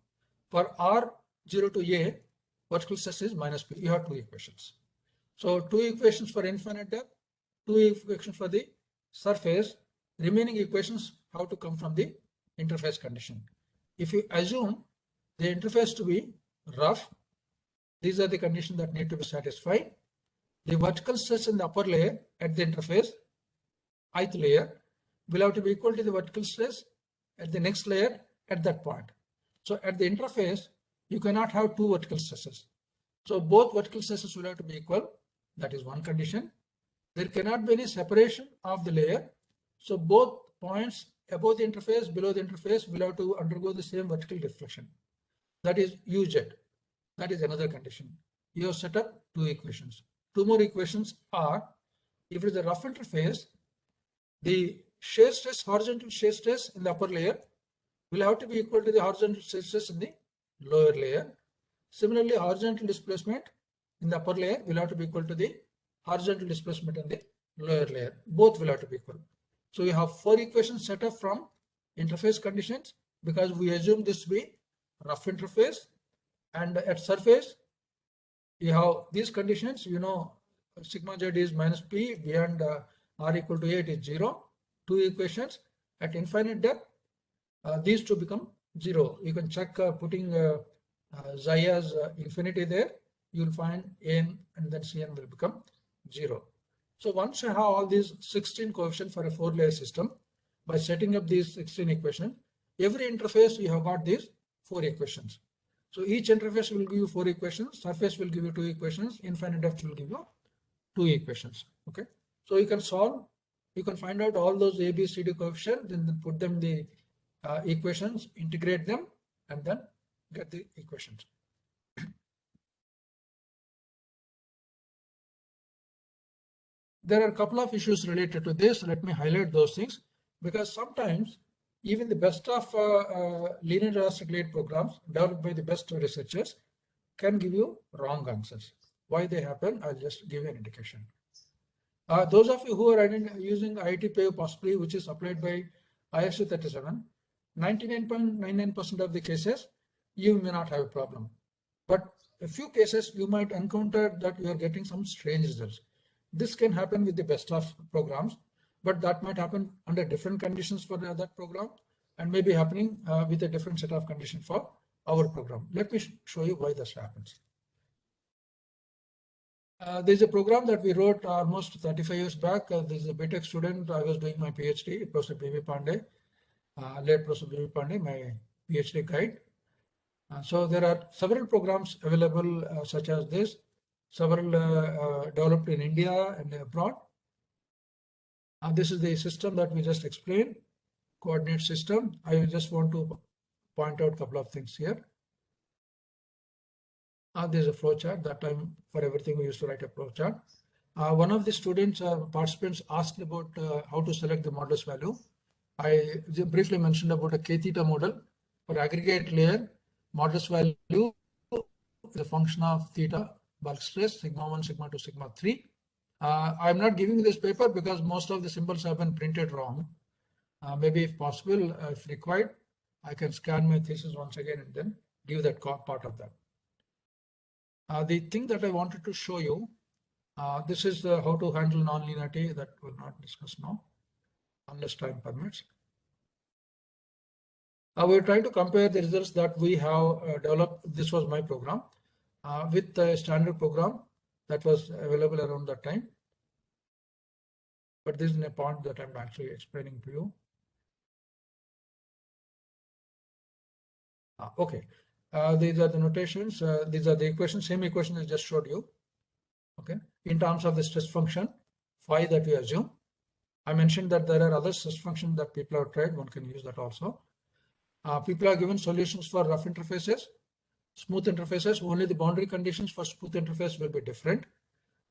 For R 0 to A, vertical stress is minus P. You have 2 equations. So 2 equations for infinite depth, 2 equations for the surface. Remaining equations have to come from the interface condition. If you assume the interface to be rough, these are the conditions that need to be satisfied. The vertical stress in the upper layer at the interface, ith layer, will have to be equal to the vertical stress at the next layer at that point. So at the interface, you cannot have 2 vertical stresses. So both vertical stresses will have to be equal. That is one condition. There cannot be any separation of the layer. So both points above the interface, below the interface will have to undergo the same vertical deflection. That is UZ. That is another condition. You have set up 2 equations. 2 more equations are, if it is a rough interface, the shear stress, horizontal shear stress in the upper layer will have to be equal to the horizontal shear stress in the lower layer. Similarly, horizontal displacement in the upper layer will have to be equal to the horizontal displacement in the lower layer. Both will have to be equal. So you have 4 equations set up from interface conditions, because we assume this to be rough interface, and at surface you have these conditions. You know, sigma z is minus p, beyond r equal to 8 is 0. 2 equations at infinite depth, these two become 0. You can check putting xi as infinity there, you will find n and then cn will become 0. So once you have all these 16 coefficients for a 4-layer system, by setting up these 16 equations, every interface you have got these 4 equations. So each interface will give you 4 equations, surface will give you 2 equations, infinite depth will give you 2 equations. Okay, so you can solve, you can find out all those A, B, C, D coefficients, then put them in the equations, integrate them, and then get the equations. There are a couple of issues related to this. Let me highlight those things, because sometimes even the best of linear elastic lathe programs developed by the best researchers can give you wrong answers. Why they happen, I'll just give you an indication. Those of you who are using IIT PAVE possibly, which is applied by ISU 37, 99.99% of the cases, you may not have a problem. But a few cases you might encounter that you are getting some strange results. This can happen with the best of programs, but that might happen under different conditions for that program, and may be happening with a different set of conditions for our program. Let me show you why this happens. There's a program that we wrote almost 35 years back. There's a BTech student. I was doing my PhD, Professor B.V. Pandey, late Professor B.V. Pandey, my PhD guide. So there are several programs available such as this, several developed in India and abroad. This is the system that we just explained, coordinate system. I just want to point out a couple of things here. There's a flow chart. That time for everything we used to write a flow chart. One of the students participants asked about how to select the modulus value. I briefly mentioned about a k theta model for aggregate layer. Modulus value is a function of theta, bulk stress, sigma 1, sigma 2, sigma 3. I'm not giving this paper because most of the symbols have been printed wrong. Maybe if possible, if required, I can scan my thesis once again and then give that part of that. The thing that I wanted to show you, this is how to handle nonlinearity. That we'll not discuss now, unless time permits. We're trying to compare the results that we have developed. This was my program with the standard program that was available around that time. But this is a point that I'm actually explaining to you. Okay, these are the notations. These are the equations, same equation I just showed you. Okay, in terms of the stress function, phi that we assume. I mentioned that there are other stress functions that people have tried. One can use that also. People are given solutions for rough interfaces, smooth interfaces. Only the boundary conditions for smooth interface will be different.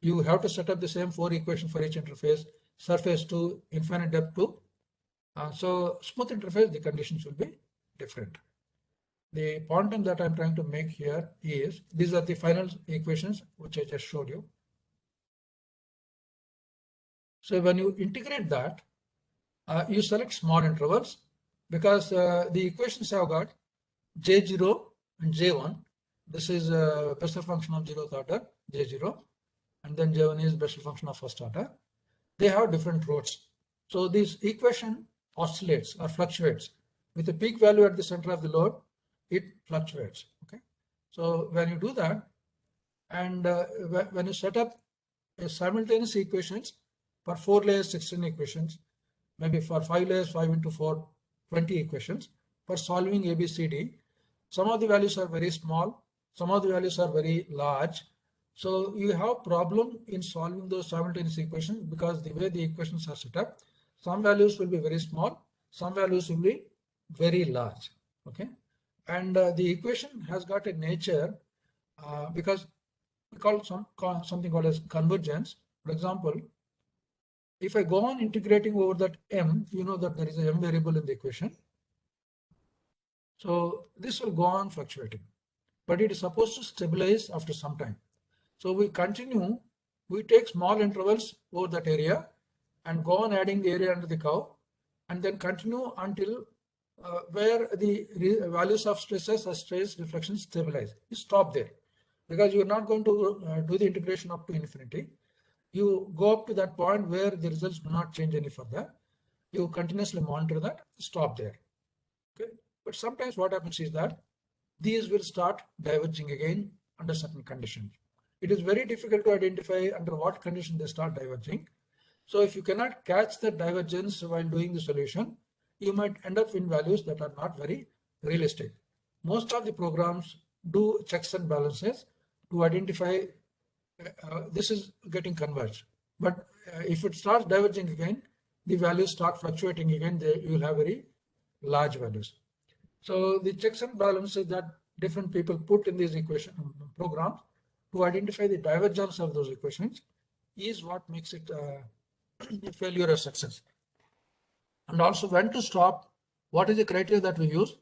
You have to set up the same 4 equations for each interface, surface to infinite depth to. So smooth interface, the conditions will be different. The point that I'm trying to make here is, these are the final equations which I just showed you. So when you integrate that, you select small intervals, because the equations have got J0 and J1. This is a Bessel function of 0th order, J0, and then J1 is Bessel function of 1st order. They have different roots. So this equation oscillates or fluctuates. With a peak value at the center of the load, it fluctuates. Okay. So when you do that, and when you set up a simultaneous equations for 4 layers, 16 equations, maybe for 5 layers, 5 into 4, 20 equations for solving ABCD. Some of the values are very small, some of the values are very large. So you have problem in solving those simultaneous equations, because the way the equations are set up, some values will be very small, some values will be very large. Okay, and the equation has got a nature because we call something called as convergence. For example, if I go on integrating over that m, you know that there is a m variable in the equation. So this will go on fluctuating, but it is supposed to stabilize after some time. So we continue, we take small intervals over that area and go on adding the area under the curve, and then continue until where the values of stresses or stress reflections stabilize. You stop there because you're not going to do the integration up to infinity. You go up to that point where the results do not change any further. You continuously monitor that, stop there. Okay. But sometimes what happens is that these will start diverging again under certain conditions. It is very difficult to identify under what condition they start diverging. So if you cannot catch the divergence while doing the solution, you might end up in values that are not very realistic. Most of the programs do checks and balances to identify this is getting converged. But if it starts diverging again, the values start fluctuating again, you will have very large values. So the checks and balances that different people put in these equation programs to identify the divergence of those equations is what makes it a failure or success. And also when to stop, what is the criteria that we use?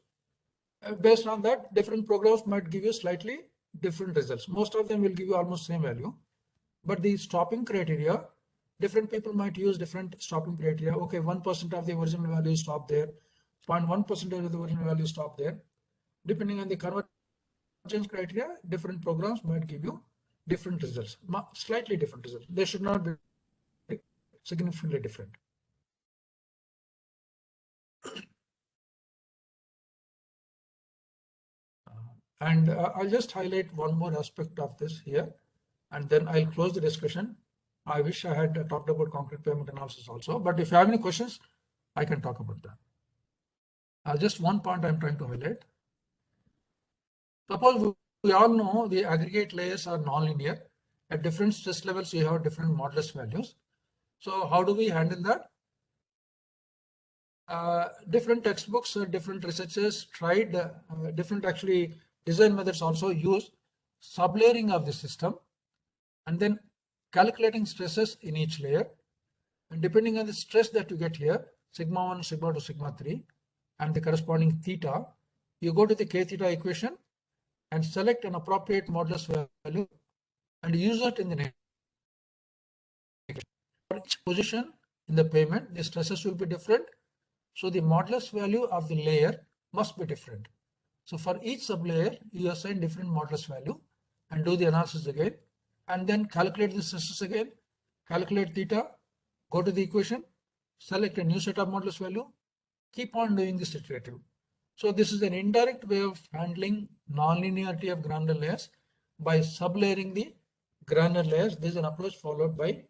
Based on that, different programs might give you slightly different results. Most of them will give you almost same value, but the stopping criteria, different people might use different stopping criteria. Okay, 1% of the original value stop there, 0.1% of the original value stop there. Depending on the convergence criteria, different programs might give you different results, slightly different results. They should not be significantly different. And I'll just highlight one more aspect of this here, and then I'll close the discussion. I wish I had talked about concrete payment analysis also, but if you have any questions, I can talk about that. Just one point I'm trying to highlight. Suppose we all know the aggregate layers are nonlinear. At different stress levels, you have different modulus values. So how do we handle that? Different textbooks, different researchers tried different actually design methods also use sublayering of the system and then calculating stresses in each layer. And depending on the stress that you get here, sigma 1, sigma 2, sigma 3, and the corresponding theta, you go to the k theta equation and select an appropriate modulus value and use it in the next. For each position in the payment, the stresses will be different. So the modulus value of the layer must be different. So for each sublayer, you assign different modulus value and do the analysis again, and then calculate the stresses again, calculate theta, go to the equation, select a new set of modulus value, keep on doing this iterative. So this is an indirect way of handling nonlinearity of granular layers by sublayering the granular layers. This is an approach followed by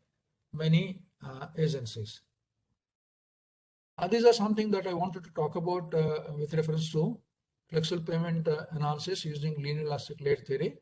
many agencies. These are something that I wanted to talk about with reference to flexible payment analysis using linear elastic layer theory.